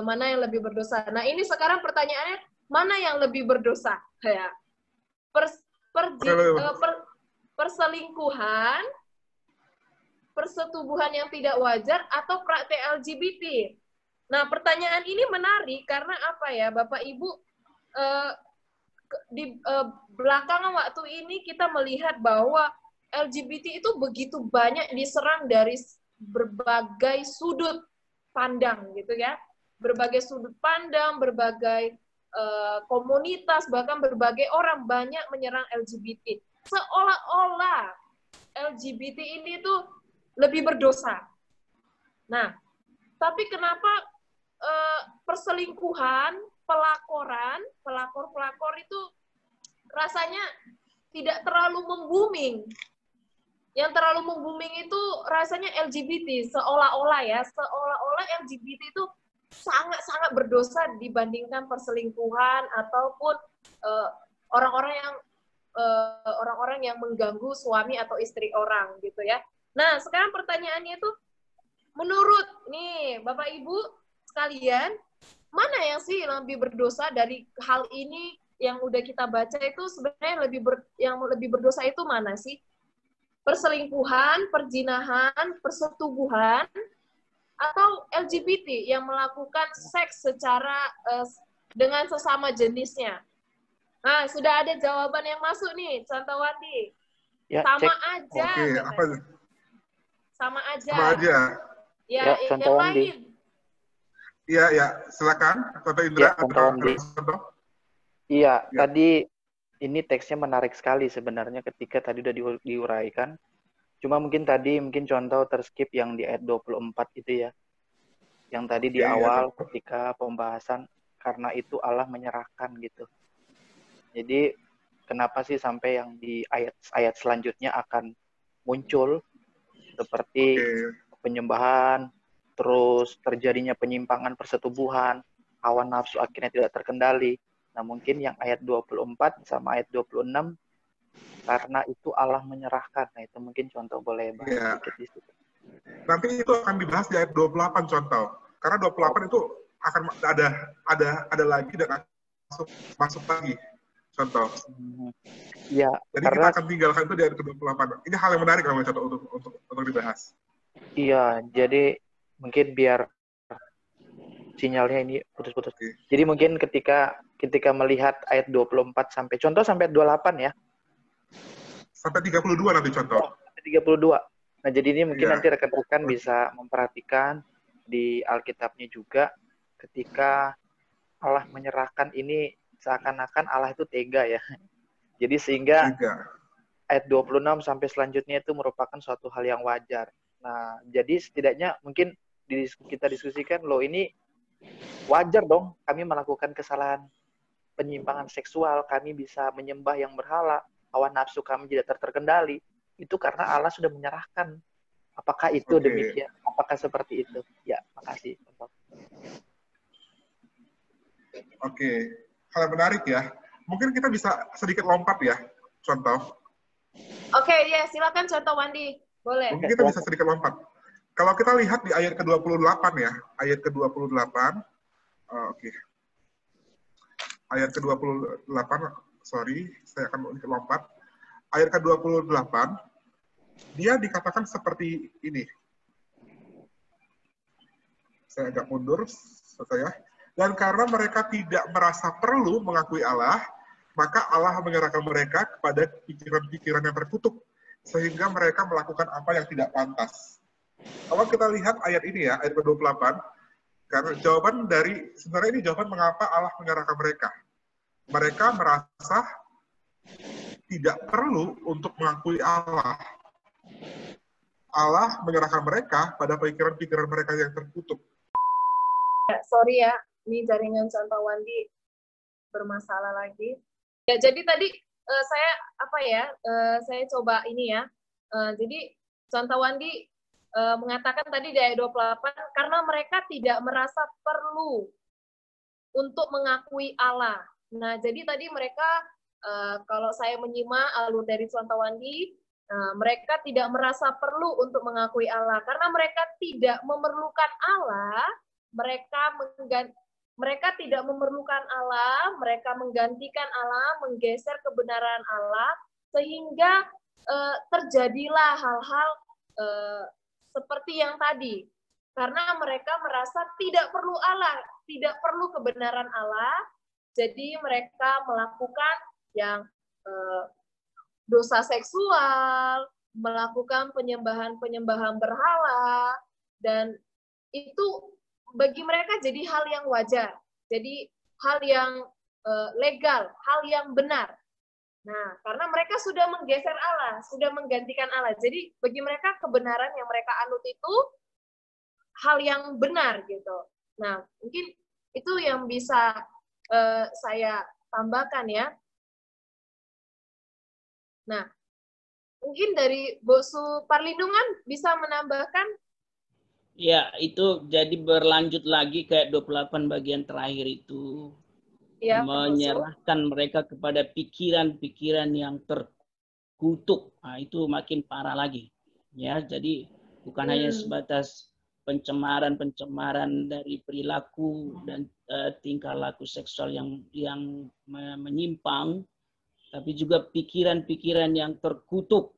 mana yang lebih berdosa. Nah, ini sekarang pertanyaannya mana yang lebih berdosa? Ya. Perselingkuhan, persetubuhan yang tidak wajar atau praktek LGBT. Nah, pertanyaan ini menarik karena apa ya, Bapak Ibu, di belakangan waktu ini kita melihat bahwa LGBT itu begitu banyak diserang dari berbagai sudut pandang gitu ya, berbagai sudut pandang, berbagai komunitas, bahkan berbagai orang banyak menyerang LGBT. Seolah-olah LGBT ini tuh lebih berdosa. Nah, tapi kenapa perselingkuhan, pelakor itu rasanya tidak terlalu membooming. Yang terlalu membooming itu rasanya LGBT, seolah-olah LGBT itu sangat-sangat berdosa dibandingkan perselingkuhan ataupun orang-orang yang mengganggu suami atau istri orang gitu ya. Nah, sekarang pertanyaannya itu, menurut nih Bapak Ibu sekalian, mana yang sih lebih berdosa dari hal ini yang udah kita baca itu? Sebenarnya yang lebih berdosa itu mana sih? Perselingkuhan, perzinahan, persetubuhan, atau LGBT yang melakukan seks secara dengan sesama jenisnya? Nah, sudah ada jawaban yang masuk nih, Contoh Wandi. Ya, sama cek. aja. Oke, apa? Sama aja. Sama aja. Ya, Contoh yang Wandi. lain. Iya, silakan, Contoh Indra. Contoh Wandi. Iya, tadi ini teksnya menarik sekali sebenarnya ketika tadi udah diuraikan. Cuma mungkin contoh terskip yang di ayat 24 itu ya. Yang tadi di awal ketika pembahasan karena itu Allah menyerahkan gitu. Jadi kenapa sih sampai yang di ayat selanjutnya akan muncul seperti penyembahan, terus terjadinya penyimpangan persetubuhan, hawa nafsu akhirnya tidak terkendali. Nah, mungkin yang ayat 24 sama ayat 26, karena itu Allah menyerahkan. Nah, itu mungkin contoh boleh bahas sedikit di situ. Nanti itu akan dibahas di ayat 28 contoh. Karena 28 itu akan ada lagi dan akan masuk lagi contoh. Iya. Jadi kita akan tinggalkan itu di ayat ke-28. Ini hal yang menarik kalau contoh untuk dibahas. Iya, jadi mungkin biar sinyalnya ini putus-putus. Jadi mungkin ketika melihat ayat 24 sampai 28 ya. Sampai 32 nanti contoh. Sampai 32. Nah, jadi ini mungkin nanti rekan-rekan bisa memperhatikan di Alkitabnya juga ketika Allah menyerahkan ini seakan-akan Allah itu tega ya. Jadi sehingga ayat 26 sampai selanjutnya itu merupakan suatu hal yang wajar. Nah, jadi setidaknya mungkin kita diskusikan, loh ini wajar dong kami melakukan kesalahan penyimpangan seksual, kami bisa menyembah yang berhala, hawa nafsu kami tidak terkendali. Itu karena Allah sudah menyerahkan. Apakah itu demikian? Apakah seperti itu? Ya, makasih. Oke, hal yang menarik ya. Mungkin kita bisa sedikit lompat ya, contoh. Oke, ya silakan contoh Wandi. Boleh. Mungkin kita bisa sedikit lompat. Kalau kita lihat di ayat ke-28 ya, ayat ke-28, ayat ke-28, sorry, saya akan lompat. Ayat ke-28, dia dikatakan seperti ini. Saya agak mundur, dan karena mereka tidak merasa perlu mengakui Allah, maka Allah menyerahkan mereka kepada pikiran-pikiran yang terkutuk, sehingga mereka melakukan apa yang tidak pantas. Kalau kita lihat ayat ini ya, ayat ke-28, karena sebenarnya ini jawaban mengapa Allah menyerahkan mereka. Mereka merasa tidak perlu untuk mengakui Allah. Allah menyerahkan mereka pada pikiran-pikiran mereka yang terkutuk. Ya, sorry ya, ini jaringan contoh Wandi bermasalah lagi. Ya, jadi tadi saya coba ini ya. Jadi contoh Wandi mengatakan tadi di ayat 28, karena mereka tidak merasa perlu untuk mengakui Allah. Nah, jadi tadi mereka, kalau saya menyimak alur dari contoh Wandi, mereka tidak merasa perlu untuk mengakui Allah. Karena mereka tidak memerlukan Allah, mereka tidak memerlukan Allah, mereka menggantikan Allah, menggeser kebenaran Allah, sehingga terjadilah hal-hal seperti yang tadi. Karena mereka merasa tidak perlu Allah, tidak perlu kebenaran Allah, jadi mereka melakukan yang dosa seksual, melakukan penyembahan berhala, dan itu bagi mereka jadi hal yang wajar, jadi hal yang legal, hal yang benar. Nah, karena mereka sudah menggeser Allah, sudah menggantikan Allah. Jadi bagi mereka kebenaran yang mereka anut itu hal yang benar gitu. Nah, mungkin itu yang bisa saya tambahkan ya. Nah, mungkin dari Bu Suparlindungan bisa menambahkan? Ya, itu jadi berlanjut lagi kayak 28 bagian terakhir itu. Ya, menyerahkan mereka kepada pikiran-pikiran yang terkutuk. Nah, itu makin parah lagi. Ya, jadi bukan hanya sebatas pencemaran dari perilaku dan tingkah laku seksual yang menyimpang, tapi juga pikiran-pikiran yang terkutuk.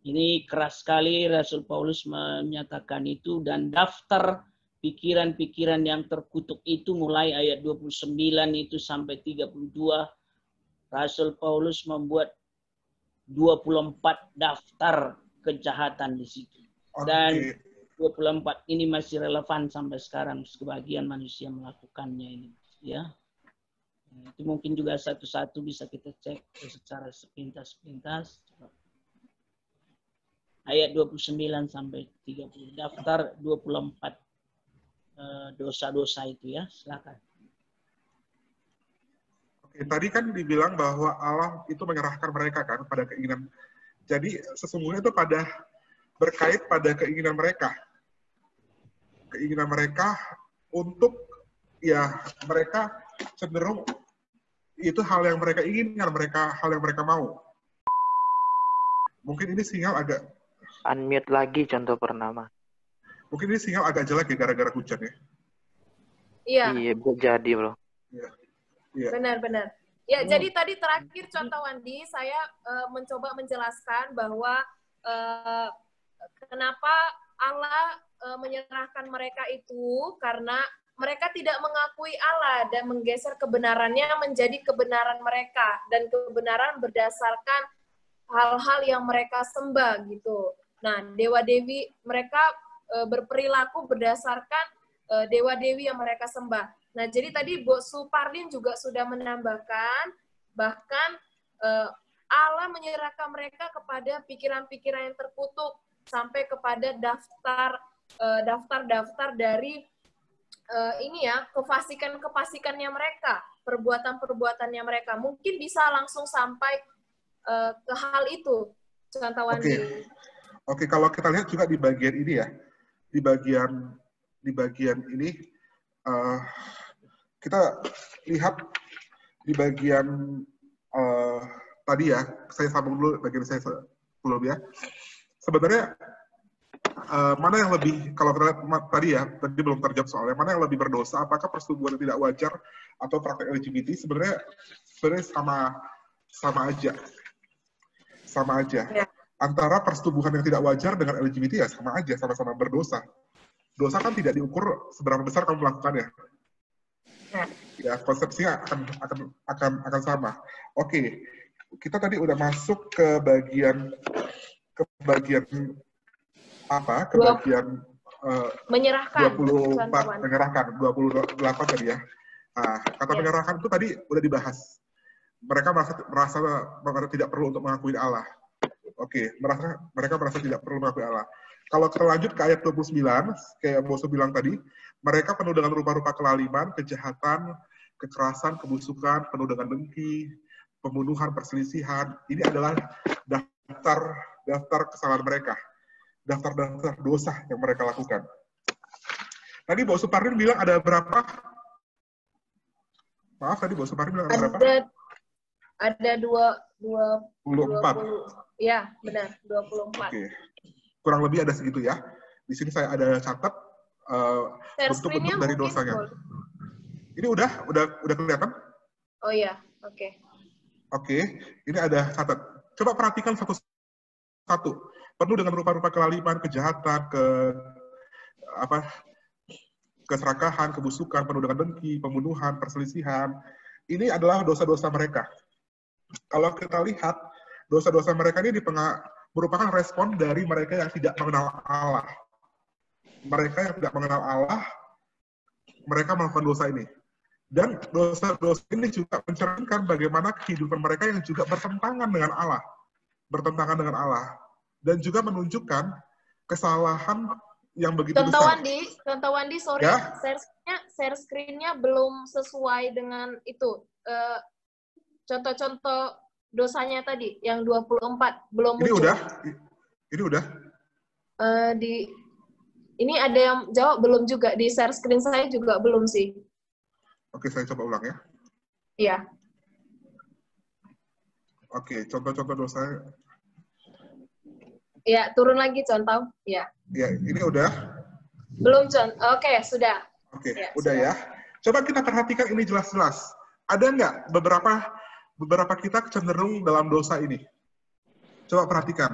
Ini keras sekali Rasul Paulus menyatakan itu, dan daftar pikiran-pikiran yang terkutuk itu mulai ayat 29 itu sampai 32, Rasul Paulus membuat 24 daftar kejahatan di situ. Dan 24 ini masih relevan sampai sekarang, sebagian manusia melakukannya ini, ya. Itu mungkin juga satu-satu bisa kita cek secara sepintas-pintas. Ayat 29 sampai 30, daftar 24 dosa-dosa itu ya, silakan. Oke, tadi kan dibilang bahwa Allah itu menyerahkan mereka kan pada keinginan. Jadi sesungguhnya itu berkait pada keinginan mereka. Keinginan mereka untuk, ya mereka cenderung itu hal yang mereka inginkan, hal yang mereka mau. Mungkin ini sinyal agak unmute lagi contoh Purnama. Mungkin ini sinyal agak jelek ya gara-gara hujan ya. Iya. Iya, bisa jadi loh. Iya. Benar-benar. Ya, jadi tadi terakhir contoh Wandi, saya mencoba menjelaskan bahwa kenapa Allah menyerahkan mereka itu karena mereka tidak mengakui Allah dan menggeser kebenarannya menjadi kebenaran mereka, dan kebenaran berdasarkan hal-hal yang mereka sembah gitu. Nah, dewa-dewi mereka berperilaku berdasarkan dewa-dewi yang mereka sembah. Nah, jadi tadi Bu Suparlin juga sudah menambahkan, bahkan Allah menyerahkan mereka kepada pikiran-pikiran yang terkutuk, sampai kepada daftar-daftar dari kefasikannya mereka, perbuatan-perbuatannya mereka. Mungkin bisa langsung sampai ke hal itu, contoh Wandi. Oke, kalau kita lihat juga di bagian ini ya, di bagian ini kita lihat di bagian tadi ya, saya sambung dulu bagian saya sebelum ya. Sebenarnya mana yang lebih, kalau kita lihat tadi belum terjawab soalnya, mana yang lebih berdosa, apakah persetubuhan yang tidak wajar atau praktek LGBT? Sebenarnya sama aja. Ya. Antara persetubuhan yang tidak wajar dengan LGBT ya sama aja, sama-sama berdosa. Dosa kan tidak diukur seberapa besar kamu melakukannya. Ya, konsepsinya akan sama. Oke, kita tadi udah masuk ke bagian apa? Ke bagian menyerahkan. 24 menyerahkan, 28 tadi ya. Nah, kata menyerahkan itu tadi udah dibahas. Mereka merasa tidak perlu untuk mengakui Allah. Oke, mereka merasa tidak perlu mengakui Allah. Kalau kita lanjut ke ayat 29, kayak Boso bilang tadi, mereka penuh dengan rupa-rupa kelaliman, kejahatan, kekerasan, kebusukan, penuh dengan dengki, pembunuhan, perselisihan. Ini adalah daftar kesalahan mereka. Daftar-daftar dosa yang mereka lakukan. Tadi Boso Parlin bilang ada berapa? Maaf, tadi Boso Parlin bilang ada berapa? Ada 24. Ya, benar, 24. Oke. Kurang lebih ada segitu ya. Di sini saya ada catat bentuk-bentuk dari dosanya. Ini udah kelihatan? Oh iya, oke. Oke, ini ada catat. Coba perhatikan satu-satu. Penuh dengan rupa-rupa kelaliman, kejahatan, keserakahan, kebusukan, penuh dengan dengki, pembunuhan, perselisihan. Ini adalah dosa-dosa mereka. Kalau kita lihat, dosa-dosa mereka ini merupakan respon dari mereka yang tidak mengenal Allah. Mereka yang tidak mengenal Allah, mereka melakukan dosa ini. Dan dosa-dosa ini juga mencerminkan bagaimana kehidupan mereka yang juga bertentangan dengan Allah. Dan juga menunjukkan kesalahan yang begitu besar. Contoh Wandi, sorry, Ya? share screen-nya belum sesuai dengan itu. Contoh-contoh dosanya tadi, yang 24, belum Ini muncul. udah? Ini udah? Ini ada yang jawab belum juga, di share screen saya juga belum sih. Oke, saya coba ulang ya. Iya. Oke, contoh-contoh dosa. Ya, turun lagi contoh. Ya. Ya, ini udah? Belum, John. Oke, sudah. Oke, Ya, udah sudah. ya. Coba kita perhatikan ini jelas-jelas. Ada nggak beberapa kita cenderung dalam dosa ini? Coba perhatikan.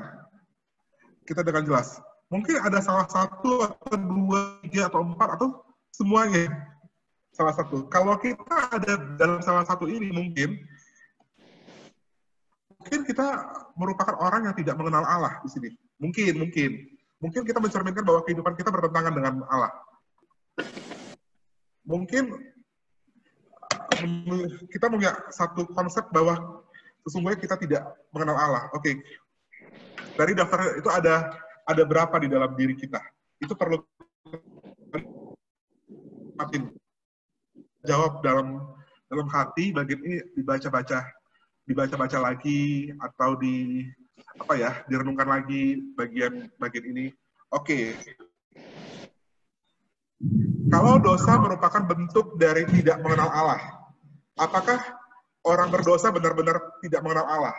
Kita dengan jelas. Mungkin ada salah satu, atau dua, tiga, atau empat, atau semuanya. Salah satu. Kalau kita ada dalam salah satu ini, mungkin kita merupakan orang yang tidak mengenal Allah di sini. Mungkin kita mencerminkan bahwa kehidupan kita bertentangan dengan Allah. Mungkin kita punya satu konsep bahwa sesungguhnya kita tidak mengenal Allah. Oke. Dari daftar itu ada berapa di dalam diri kita? Itu perlu jawab dalam hati, bagian ini dibaca-baca lagi, atau direnungkan lagi bagian ini. Oke. Kalau dosa merupakan bentuk dari tidak mengenal Allah, apakah orang berdosa benar-benar tidak mengenal Allah?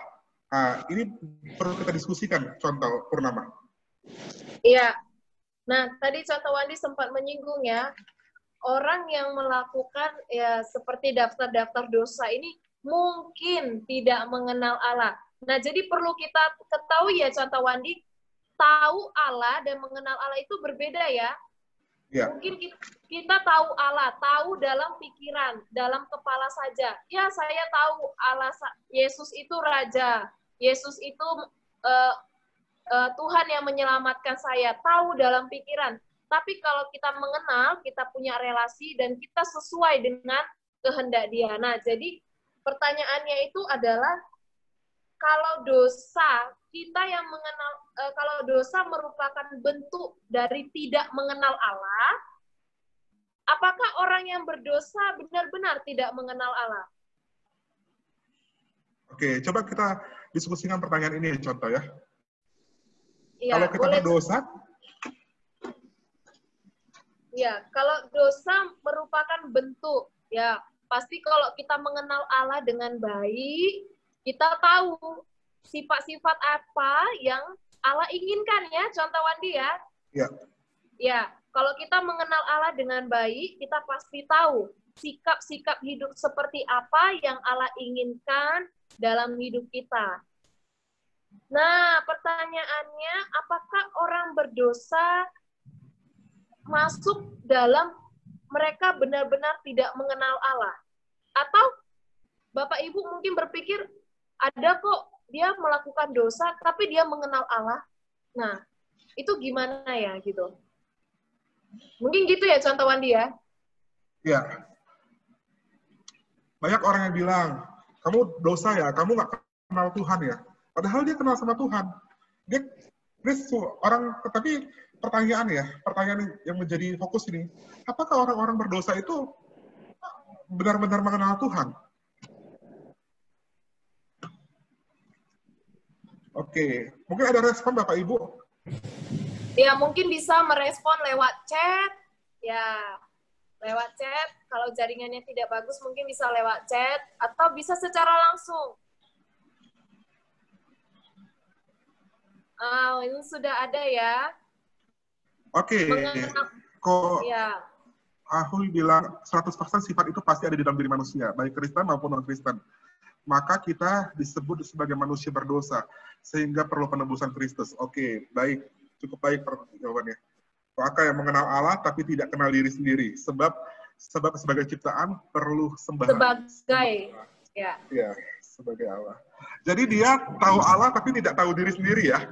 Nah, ini perlu kita diskusikan, contoh Purnama. Iya. Nah, tadi contoh Wandi sempat menyinggung ya, orang yang melakukan ya seperti daftar-daftar dosa ini mungkin tidak mengenal Allah. Nah, jadi perlu kita ketahui ya, contoh Wandi, tahu Allah dan mengenal Allah itu berbeda ya. Ya. Mungkin kita tahu Allah, tahu dalam pikiran, dalam kepala saja. Ya, saya tahu Allah, Yesus itu Raja, Yesus itu Tuhan yang menyelamatkan saya, tahu dalam pikiran. Tapi kalau kita mengenal, kita punya relasi, dan kita sesuai dengan kehendak Dia. Nah, jadi pertanyaannya itu adalah, kalau dosa kita yang mengenal, kalau dosa merupakan bentuk dari tidak mengenal Allah, apakah orang yang berdosa benar-benar tidak mengenal Allah? Oke, coba kita diskusikan pertanyaan ini, contoh ya. Ya, kalau kita berdosa, ya, kalau dosa merupakan bentuk, ya pasti kalau kita mengenal Allah dengan baik, kita tahu sifat-sifat apa yang Allah inginkan ya, contoh Wandi ya. Ya. Ya, kalau kita mengenal Allah dengan baik, kita pasti tahu sikap-sikap hidup seperti apa yang Allah inginkan dalam hidup kita. Nah, pertanyaannya, apakah orang berdosa masuk dalam mereka benar-benar tidak mengenal Allah? Atau Bapak Ibu mungkin berpikir, ada kok dia melakukan dosa, tapi dia mengenal Allah. Nah, itu gimana ya gitu? Mungkin gitu ya contoh Wandi ya? Ya. Banyak orang yang bilang, kamu dosa ya, kamu nggak kenal Tuhan ya. Padahal dia kenal sama Tuhan. Dia orang, tapi pertanyaan yang menjadi fokus ini, apakah orang-orang berdosa itu benar-benar mengenal Tuhan? Oke, mungkin ada respon Bapak Ibu? Ya, mungkin bisa merespon lewat chat. Ya, lewat chat. Kalau jaringannya tidak bagus, mungkin bisa lewat chat. Atau bisa secara langsung. Ini sudah ada ya. Oke. Kok ya. Ahui bilang 100% sifat itu pasti ada di dalam diri manusia, baik Kristen maupun non-Kristen. Maka kita disebut sebagai manusia berdosa, sehingga perlu penebusan Kristus. Oke, baik. Cukup baik jawabannya. Maka yang mengenal Allah tapi tidak kenal diri sendiri. Sebab sebagai ciptaan perlu sembahan. Sebagai Allah. Jadi dia tahu Allah tapi tidak tahu diri sendiri ya.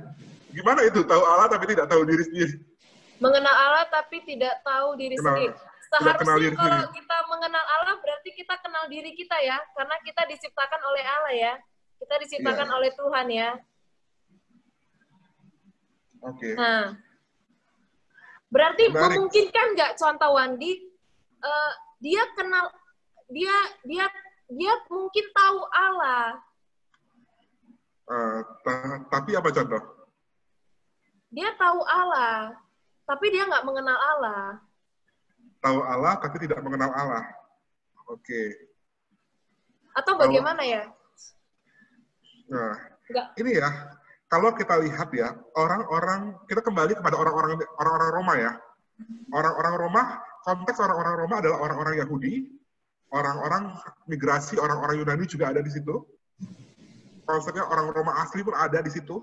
Gimana itu? Tahu Allah tapi tidak tahu diri sendiri. Mengenal Allah tapi tidak tahu diri sendiri. Seharusnya kalau kita mengenal Allah berarti kita kenal diri kita ya. Karena kita diciptakan oleh Allah ya. Kita diciptakan oleh Tuhan ya. Oke. Nah. Berarti Menarik. memungkinkan nggak contoh Wandi, dia kenal, dia mungkin tahu Allah. Tapi apa contoh? Dia tahu Allah, tapi dia nggak mengenal Allah. Tahu Allah tapi tidak mengenal Allah. Oke. Atau bagaimana ya? Nah, Enggak. ini ya, kalau kita lihat ya, orang-orang, kita kembali kepada orang-orang Roma ya. Orang-orang Roma, konteks orang-orang Roma adalah orang-orang Yahudi, orang-orang migrasi, orang-orang Yunani juga ada di situ. Konsepnya orang Roma asli pun ada di situ.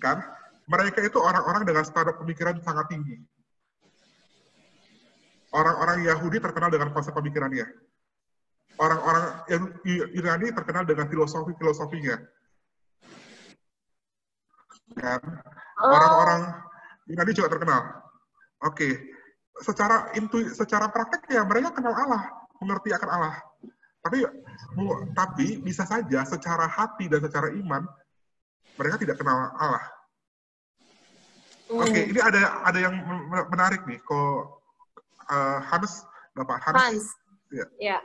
Kan? Mereka itu orang-orang dengan standar pemikiran sangat tinggi. Orang-orang Yahudi terkenal dengan konsep pemikirannya. Orang-orang Yunani terkenal dengan filosofinya. Kan? Orang-orang Yunani juga terkenal. Oke. Secara praktek ya mereka kenal Allah, mengerti akan Allah. Tapi bisa saja secara hati dan secara iman mereka tidak kenal Allah. Oke, ini ada yang menarik nih. Bapak Hans. Ya.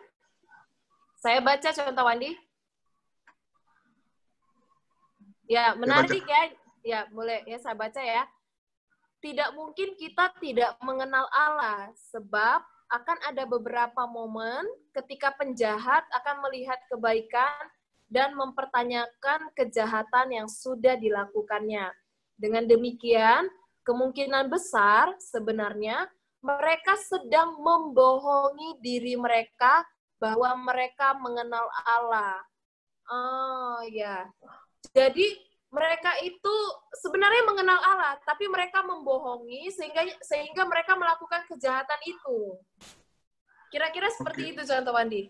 Saya baca contoh Wandi. Ya, menarik ya. Ya, boleh ya saya baca ya. Tidak mungkin kita tidak mengenal Allah, sebab akan ada beberapa momen ketika penjahat akan melihat kebaikan dan mempertanyakan kejahatan yang sudah dilakukannya. Dengan demikian, kemungkinan besar sebenarnya mereka sedang membohongi diri mereka bahwa mereka mengenal Allah. Oh ya. Jadi mereka itu sebenarnya mengenal Allah, tapi mereka membohongi sehingga mereka melakukan kejahatan itu. Kira-kira seperti itu contoh Wandi.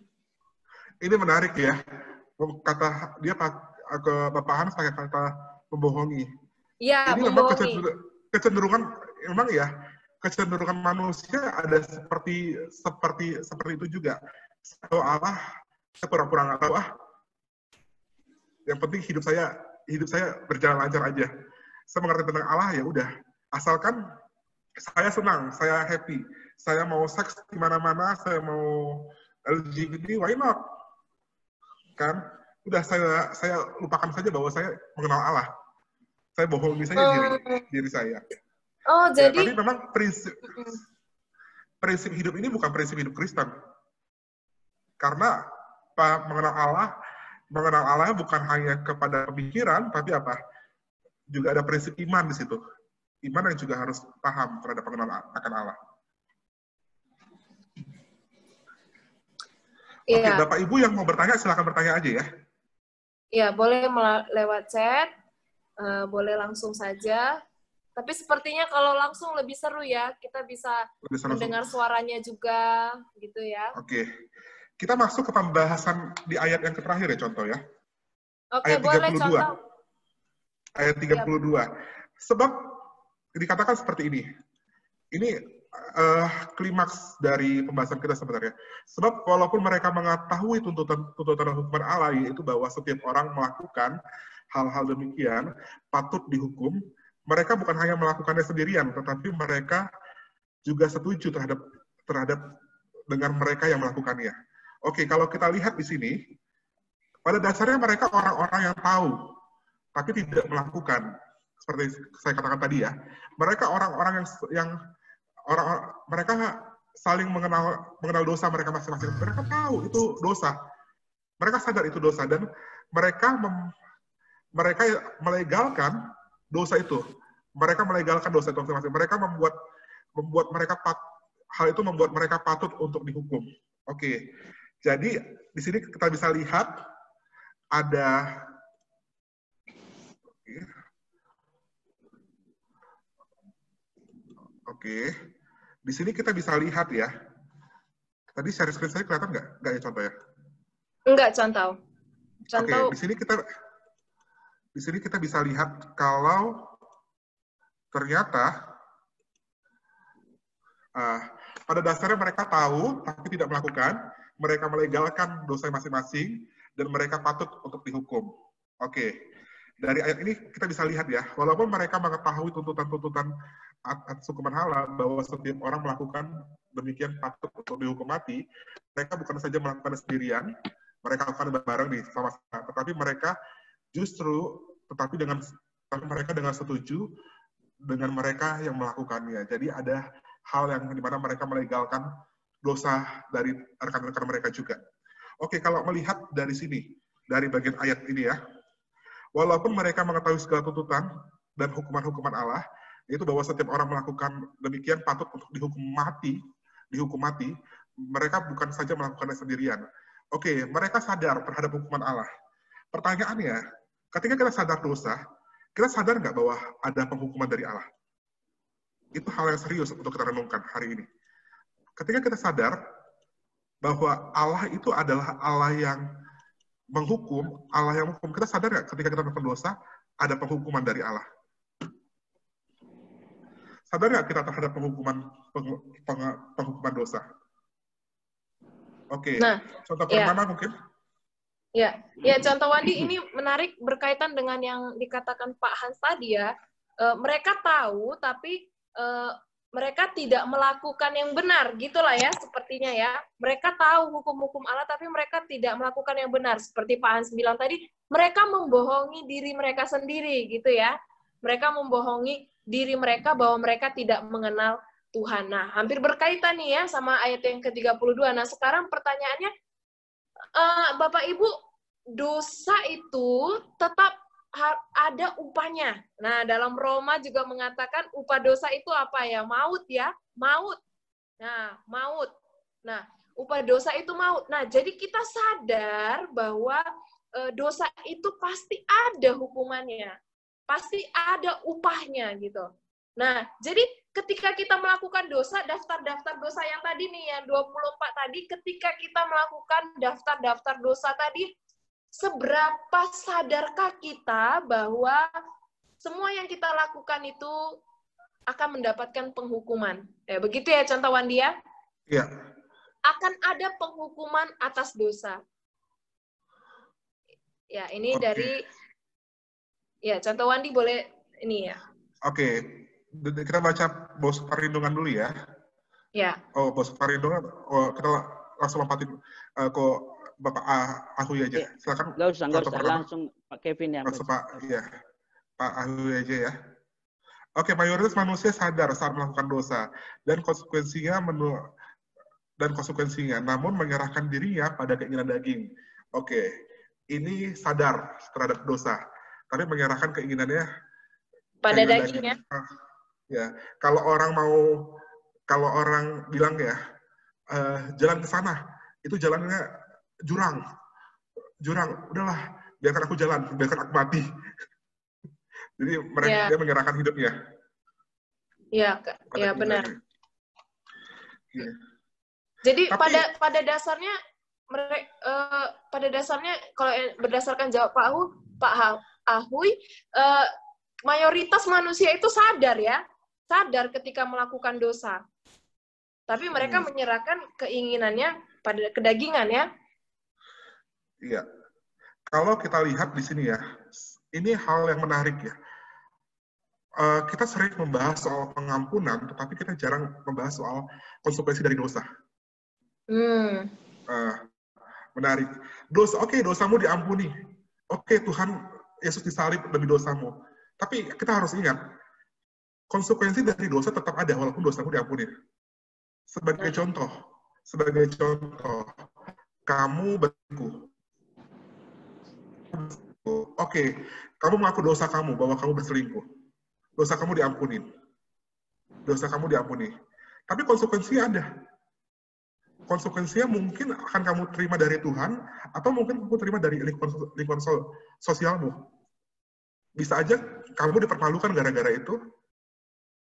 Ini menarik ya. Kata dia ke Bapak Hans pakai kata membohongi. Iya, ini membohongi. Memang kecenderungan memang ya, kecenderungan manusia ada seperti itu juga. Kalau Allah, saya pura-pura nggak tahu Yang penting hidup saya berjalan lancar aja. Saya mengerti tentang Allah ya udah. Asalkan saya senang, saya happy, saya mau seks di mana-mana, saya mau LGBT, why not? Kan? Udah saya lupakan saja bahwa saya mengenal Allah. Saya bohongi saja diri saya. Oh, ya, jadi tapi memang prinsip hidup ini bukan prinsip hidup Kristen. Karena mengenal Allah bukan hanya kepada pemikiran, tapi apa? Juga ada prinsip iman di situ. Iman yang juga harus paham terhadap pengenalan akan Allah. Oke, Bapak Ibu yang mau bertanya, silakan bertanya aja ya. Ya, boleh lewat chat, boleh langsung saja. Tapi sepertinya kalau langsung lebih seru ya, kita bisa mendengar suaranya juga, gitu ya. Oke. Kita masuk ke pembahasan di ayat yang terakhir ya, contoh ya. Oke, ayat 32. boleh contoh. Ayat 32. Ya. Sebab dikatakan seperti ini. Ini klimaks dari pembahasan kita sebenarnya. Sebab walaupun mereka mengetahui tuntutan hukuman Allah, yaitu bahwa setiap orang melakukan hal-hal demikian patut dihukum, mereka bukan hanya melakukannya sendirian, tetapi mereka juga setuju terhadap dengan mereka yang melakukannya. Oke, kalau kita lihat di sini, pada dasarnya mereka orang-orang yang tahu, tapi tidak melakukan. Seperti saya katakan tadi ya, mereka orang-orang yang mereka saling mengenal dosa mereka masing-masing. Mereka tahu itu dosa. Mereka sadar itu dosa dan mereka melegalkan dosa itu. Mereka melegalkan dosa itu masing-masing. Mereka membuat mereka hal itu membuat mereka patut untuk dihukum. Oke. Jadi di sini kita bisa lihat ada Oke. Di sini kita bisa lihat ya. Tadi share screen saya kelihatan nggak? Nggak ya contoh ya? Enggak, contoh. Oke, di sini kita bisa lihat kalau ternyata pada dasarnya mereka tahu tapi tidak melakukan, mereka melegalkan dosa masing-masing dan mereka patut untuk dihukum. Oke. dari ayat ini kita bisa lihat ya, walaupun mereka mengetahui tuntutan-tuntutan atas hukuman Allah bahwa setiap orang melakukan demikian patut untuk dihukum mati, mereka bukan saja melakukan sendirian, mereka lakukan bareng di sama-sama, tetapi mereka mereka dengan setuju dengan mereka yang melakukannya. Jadi ada hal yang dimana mereka melegalkan dosa dari rekan-rekan mereka juga. Oke, kalau melihat dari sini, dari bagian ayat ini ya, walaupun mereka mengetahui segala tuntutan dan hukuman-hukuman Allah, yaitu bahwa setiap orang melakukan demikian patut untuk dihukum mati, mereka bukan saja melakukannya sendirian. Oke, mereka sadar terhadap hukuman Allah. Pertanyaannya, ketika kita sadar dosa, kita sadar nggak bahwa ada penghukuman dari Allah? Itu hal yang serius untuk kita renungkan hari ini. Ketika kita sadar bahwa Allah itu adalah Allah yang menghukum, kita sadar nggak ketika kita melakukan dosa, ada penghukuman dari Allah? Sadar nggak kita terhadap penghukuman dosa? Oke, nah, contoh mana mungkin? Ya, contoh Wandi ini menarik berkaitan dengan yang dikatakan Pak Hans tadi ya. Mereka tahu, tapi mereka tidak melakukan yang benar, gitulah ya, sepertinya ya. Mereka tahu hukum-hukum Allah, tapi mereka tidak melakukan yang benar. Seperti Pak Hans bilang tadi, mereka membohongi diri mereka sendiri, gitu ya. Mereka membohongi diri mereka bahwa mereka tidak mengenal Tuhan. Nah, hampir berkaitan nih ya sama ayat yang ke-32. Nah, sekarang pertanyaannya, Bapak Ibu, dosa itu tetap ada upahnya. Nah, dalam Roma juga mengatakan upah dosa itu apa ya? Maut ya, maut. Nah, maut. Nah, upah dosa itu maut. Nah, jadi kita sadar bahwa dosa itu pasti ada hukumannya. Pasti ada upahnya gitu. Nah, jadi ketika kita melakukan dosa, daftar-daftar dosa yang tadi nih, yang 24 tadi, ketika kita melakukan daftar-daftar dosa tadi, seberapa sadarkah kita bahwa semua yang kita lakukan itu akan mendapatkan penghukuman? Ya, begitu ya contoh Wandi ya? Iya. Akan ada penghukuman atas dosa. Ya, ini dari ya contoh Wandi boleh ini ya. Oke, kita baca bos perlindungan dulu ya. Ya. Oh, bos perlindungan. Oh, kita langsung lompatin ke Bapak Ahui aja. Silakan. Nggak usah. Langsung Pak Kevin yang langsung Pak Ahui aja ya. Oke, mayoritas manusia sadar saat melakukan dosa dan konsekuensinya namun menyerahkan dirinya pada keinginan daging. Oke, ini sadar terhadap dosa, tapi menyerahkan keinginannya pada dagingnya. Ya, kalau orang bilang ya, jalan ke sana, itu jalannya jurang, udahlah, biarkan aku jalan, biarkan aku mati. Jadi dia menyerahkan hidupnya. Iya, benar. Ya. Jadi pada dasarnya kalau berdasarkan jawab Pak Ahui, mayoritas manusia itu sadar ketika melakukan dosa. Tapi mereka menyerahkan keinginannya pada kedagingan ya. Iya. Kalau kita lihat di sini ya, ini hal yang menarik ya. Kita sering membahas soal pengampunan, tetapi kita jarang membahas soal konsekuensi dari dosa. Menarik. Dosamu diampuni. Oke, Tuhan Yesus disalib demi dosamu. Tapi kita harus ingat, konsekuensi dari dosa tetap ada walaupun dosamu diampuni. Sebagai contoh, kamu berselingkuh. Oke, kamu mengaku dosa kamu bahwa kamu berselingkuh. Dosa kamu diampuni. Tapi konsekuensinya ada. Konsekuensinya mungkin akan kamu terima dari Tuhan, atau mungkin kamu terima dari lingkungan sosialmu. Bisa aja kamu dipermalukan gara-gara itu.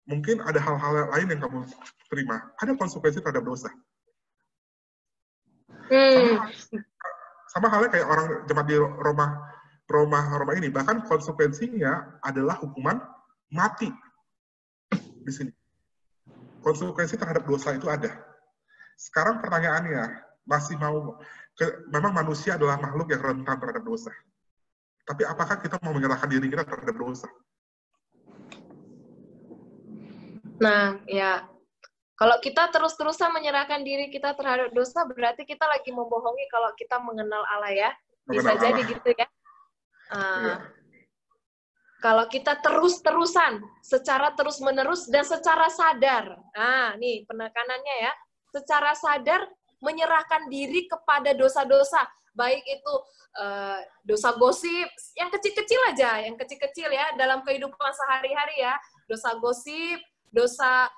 Mungkin ada hal-hal lain yang kamu terima. Ada konsekuensi terhadap dosa. Sama halnya kayak orang jemaat di Roma ini. Bahkan konsekuensinya adalah hukuman mati di sini. Konsekuensi terhadap dosa itu ada. Sekarang pertanyaannya, memang manusia adalah makhluk yang rentan terhadap dosa. Tapi apakah kita mau menyerahkan diri kita terhadap dosa? Nah, ya. Kalau kita terus-terusan menyerahkan diri kita terhadap dosa, berarti kita lagi membohongi kalau kita mengenal Allah ya. Bisa Mengenal jadi Allah. gitu ya. Iya. Kalau kita terus-terusan, secara terus-menerus dan secara sadar. Nah, nih penekanannya ya. Secara sadar menyerahkan diri kepada dosa-dosa. Baik itu dosa gosip, yang kecil-kecil aja, yang kecil-kecil ya, dalam kehidupan sehari-hari ya. Dosa gosip, dosa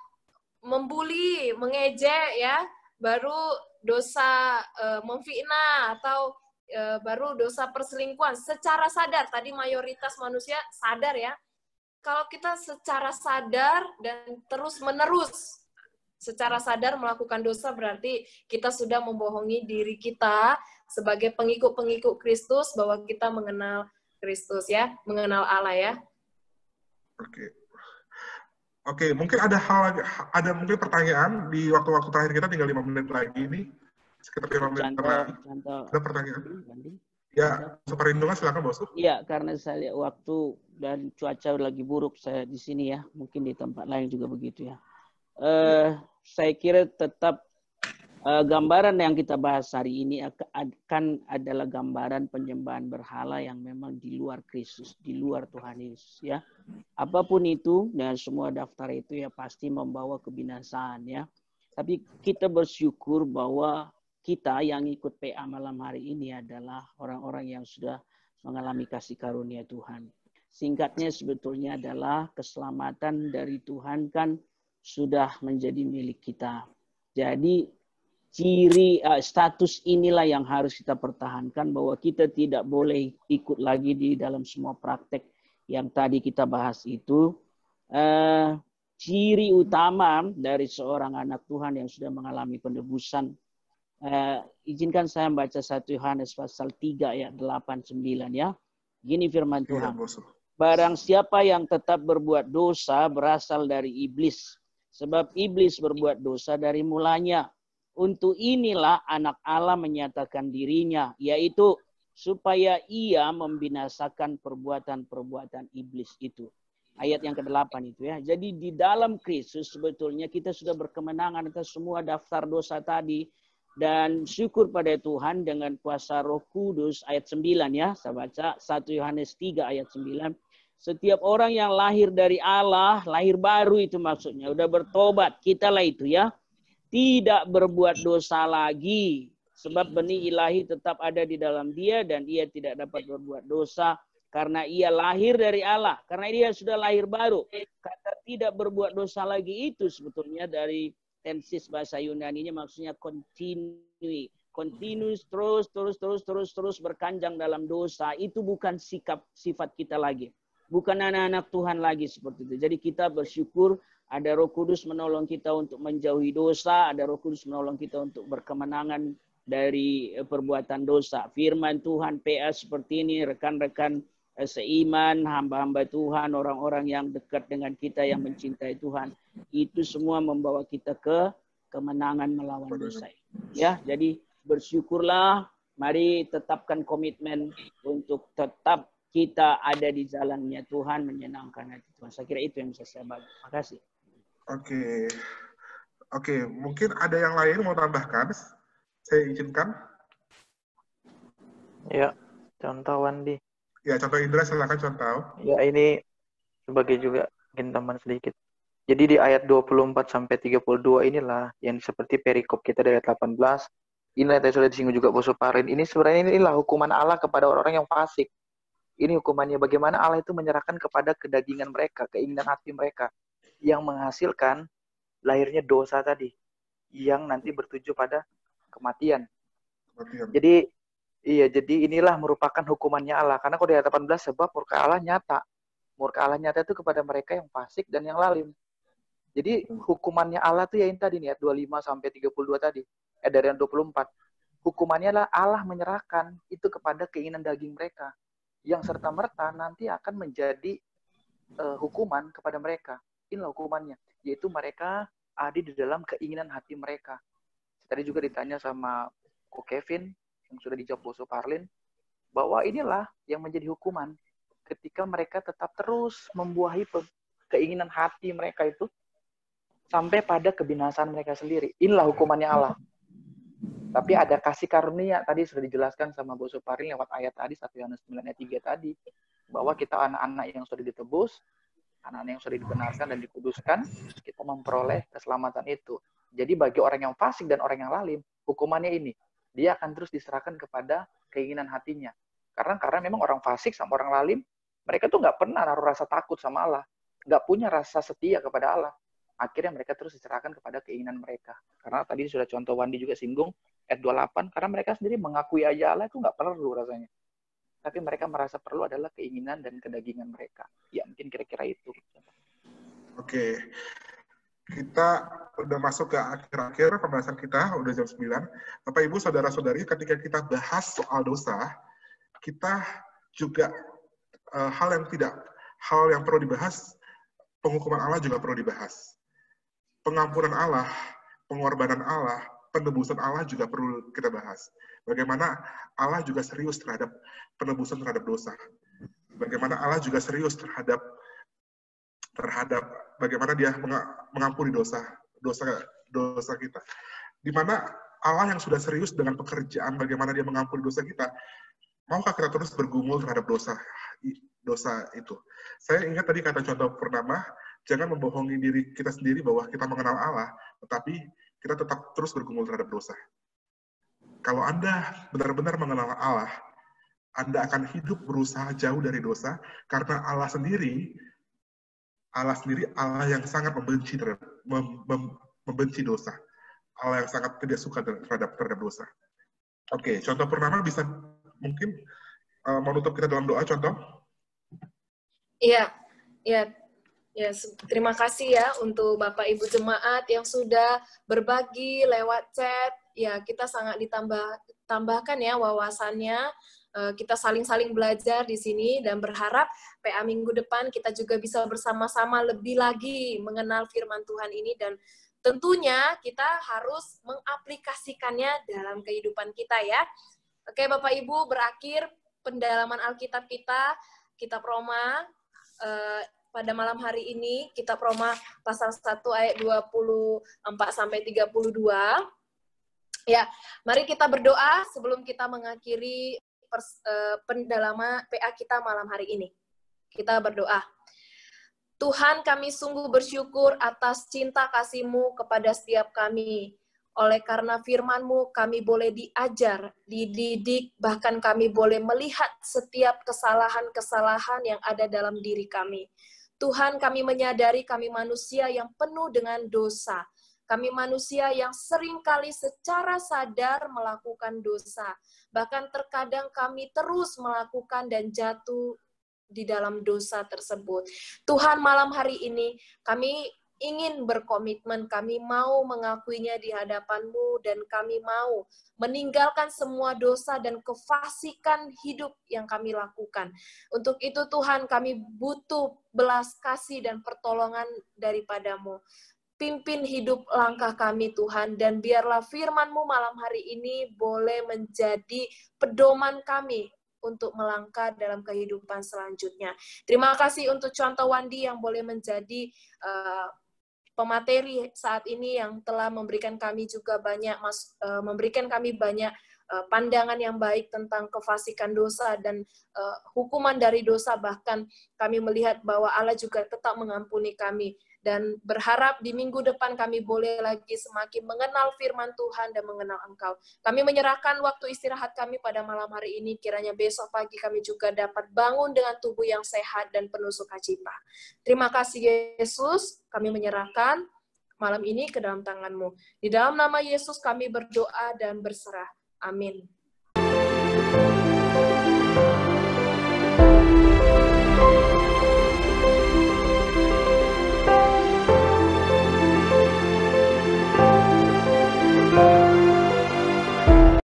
membuli, mengejek ya, baru dosa memfitnah atau baru dosa perselingkuhan secara sadar. Tadi mayoritas manusia sadar ya. Kalau kita secara sadar dan terus-menerus secara sadar melakukan dosa, berarti kita sudah membohongi diri kita sebagai pengikut-pengikut Kristus bahwa kita mengenal Kristus ya, mengenal Allah ya. Oke, mungkin ada mungkin pertanyaan di waktu-waktu terakhir kita, tinggal 5 menit lagi nih. Sekitar 5 menit lagi. Ada pertanyaan? Ya, Perlindungan silakan, Bos. Iya, karena saya lihat waktu dan cuaca lagi buruk saya di sini ya. Mungkin di tempat lain juga begitu ya. Saya kira tetap gambaran yang kita bahas hari ini akan adalah gambaran penyembahan berhala yang memang di luar Kristus, di luar Tuhan Yesus ya. Apapun itu dan semua daftar itu ya pasti membawa kebinasaan ya. Tapi kita bersyukur bahwa kita yang ikut PA malam hari ini adalah orang-orang yang sudah mengalami kasih karunia Tuhan. Singkatnya sebetulnya adalah keselamatan dari Tuhan kan sudah menjadi milik kita. Jadi status inilah yang harus kita pertahankan, bahwa kita tidak boleh ikut lagi di dalam semua praktek yang tadi kita bahas itu. Ciri utama dari seorang anak Tuhan yang sudah mengalami penebusan, izinkan saya membaca 1 Yohanes pasal 3 ayat 8-9 ya. Gini firman Tuhan. Barang siapa yang tetap berbuat dosa berasal dari iblis, sebab iblis berbuat dosa dari mulanya. Untuk inilah anak Allah menyatakan dirinya, yaitu supaya ia membinasakan perbuatan-perbuatan iblis itu. Ayat yang ke-8 itu ya. Jadi di dalam Kristus sebetulnya kita sudah berkemenangan atas semua daftar dosa tadi. Dan syukur pada Tuhan dengan kuasa Roh Kudus, ayat 9 ya. Saya baca 1 Yohanes 3 ayat 9. Setiap orang yang lahir dari Allah, lahir baru itu maksudnya, udah bertobat, kitalah itu ya. Tidak berbuat dosa lagi, sebab benih ilahi tetap ada di dalam dia dan ia tidak dapat berbuat dosa karena ia lahir dari Allah, karena dia sudah lahir baru. Kata tidak berbuat dosa lagi itu sebetulnya dari tensis bahasa Yunani-nya maksudnya continuous, terus berkanjang dalam dosa. Itu bukan sifat kita lagi, bukan anak-anak Tuhan lagi seperti itu. Jadi kita bersyukur ada Roh Kudus menolong kita untuk menjauhi dosa, ada Roh Kudus menolong kita untuk berkemenangan dari perbuatan dosa. Firman Tuhan PA seperti ini, rekan-rekan seiman, hamba-hamba Tuhan, orang-orang yang dekat dengan kita yang mencintai Tuhan, itu semua membawa kita ke kemenangan melawan dosa. Ya, jadi bersyukurlah, mari tetapkan komitmen untuk tetap kita ada di jalannya Tuhan, menyenangkan hati Tuhan. Saya kira itu yang bisa saya bagi. Terima kasih. Oke, mungkin ada yang lain mau tambahkan? Saya izinkan. Ya, contoh Wandi. Ya, contoh Indra, silakan contoh. Ya, ini sebagai juga mungkin tambahan sedikit. Jadi di ayat 24 sampai 32 inilah yang seperti perikop kita dari ayat 18. Inilah yang sudah disinggung juga Bos Suparin. Ini sebenarnya inilah hukuman Allah kepada orang-orang yang fasik. Ini hukumannya bagaimana Allah itu menyerahkan kepada kedagingan mereka, keinginan hati mereka, yang menghasilkan lahirnya dosa tadi, yang nanti bertuju pada kematian. Jadi inilah merupakan hukumannya Allah. Karena kalau di ayat 18, sebab murka Allah nyata. Murka Allah nyata itu kepada mereka yang fasik dan yang lalim. Jadi hukumannya Allah itu ya ini tadi nih, ayat 25 sampai 32 tadi. Dari ayat 24. Hukumannya adalah Allah menyerahkan itu kepada keinginan daging mereka, yang serta-merta nanti akan menjadi hukuman kepada mereka. Inilah hukumannya, yaitu mereka ada di dalam keinginan hati mereka. Tadi juga ditanya sama Ko Kevin, yang sudah dijawab Bos Suparlin, bahwa inilah yang menjadi hukuman ketika mereka tetap terus membuahi keinginan hati mereka itu sampai pada kebinasaan mereka sendiri. Inilah hukumannya Allah. Tapi ada kasih karunia, tadi sudah dijelaskan sama Bu Suparil lewat ayat tadi, 1 Yohanes 9 ayat 3 tadi, bahwa kita anak-anak yang sudah ditebus, anak-anak yang sudah dibenarkan dan dikuduskan, kita memperoleh keselamatan itu. Jadi bagi orang yang fasik dan orang yang lalim, hukumannya ini, dia akan terus diserahkan kepada keinginan hatinya. Karena memang orang fasik sama orang lalim, mereka tuh nggak pernah naruh rasa takut sama Allah, nggak punya rasa setia kepada Allah. Akhirnya mereka terus diserahkan kepada keinginan mereka. Karena tadi sudah contoh Wandi juga singgung, ayat 28, karena mereka sendiri mengakui aja Allah itu nggak perlu rasanya. Tapi mereka merasa perlu adalah keinginan dan kedagingan mereka. Ya, mungkin kira-kira itu. Oke. Kita udah masuk ke akhir-akhir pembahasan kita, udah jam 9. Bapak, Ibu, Saudara-saudari, ketika kita bahas soal dosa, kita juga hal yang perlu dibahas, penghukuman Allah juga perlu dibahas. Pengampunan Allah, pengorbanan Allah, penebusan Allah juga perlu kita bahas. Bagaimana Allah juga serius terhadap penebusan terhadap dosa. Bagaimana Allah juga serius terhadap bagaimana dia mengampuni dosa kita. Di mana Allah yang sudah serius dengan pekerjaan bagaimana dia mengampuni dosa kita, maukah kita terus bergumul terhadap dosa itu? Saya ingat tadi kata contoh Purnama, jangan membohongi diri kita sendiri bahwa kita mengenal Allah, tetapi kita tetap terus bergumul terhadap dosa. Kalau Anda benar-benar mengenal Allah, Anda akan hidup berusaha jauh dari dosa, karena Allah sendiri Allah yang sangat membenci dosa. Allah yang sangat tidak suka terhadap dosa. Oke, contoh Purnama bisa mungkin menutup kita dalam doa, contoh? Iya. Ya, terima kasih ya untuk Bapak Ibu Jemaat yang sudah berbagi lewat chat. Ya, kita sangat ditambahkan ya wawasannya. Kita saling-saling belajar di sini dan berharap PA minggu depan kita juga bisa bersama-sama lebih lagi mengenal firman Tuhan ini, dan tentunya kita harus mengaplikasikannya dalam kehidupan kita ya. Oke, Bapak Ibu, berakhir pendalaman Alkitab kita Roma pada malam hari ini, kitab Roma pasal 1 ayat 24 sampai 32. Ya, mari kita berdoa sebelum kita mengakhiri pendalaman PA kita malam hari ini. Kita berdoa. Tuhan, kami sungguh bersyukur atas cinta kasih-Mu kepada setiap kami. Oleh karena firman-Mu, kami boleh diajar, dididik, bahkan kami boleh melihat setiap kesalahan-kesalahan yang ada dalam diri kami. Tuhan, kami menyadari kami manusia yang penuh dengan dosa. Kami manusia yang seringkali secara sadar melakukan dosa. Bahkan terkadang kami terus melakukan dan jatuh di dalam dosa tersebut. Tuhan, malam hari ini kami ingin berkomitmen, kami mau mengakuinya di hadapan-Mu, dan kami mau meninggalkan semua dosa dan kefasikan hidup yang kami lakukan. Untuk itu Tuhan, kami butuh belas kasih dan pertolongan daripada-Mu. Pimpin hidup langkah kami Tuhan, dan biarlah firman-Mu malam hari ini boleh menjadi pedoman kami untuk melangkah dalam kehidupan selanjutnya. Terima kasih untuk contoh Wandi yang boleh menjadi pemateri saat ini, yang telah memberikan kami juga banyak pandangan yang baik tentang kefasikan dosa dan hukuman dari dosa. Bahkan kami melihat bahwa Allah juga tetap mengampuni kami. Dan berharap di minggu depan kami boleh lagi semakin mengenal firman Tuhan dan mengenal Engkau. Kami menyerahkan waktu istirahat kami pada malam hari ini. Kiranya besok pagi kami juga dapat bangun dengan tubuh yang sehat dan penuh sukacita. Terima kasih Yesus, kami menyerahkan malam ini ke dalam tangan-Mu. Di dalam nama Yesus kami berdoa dan berserah. Amin.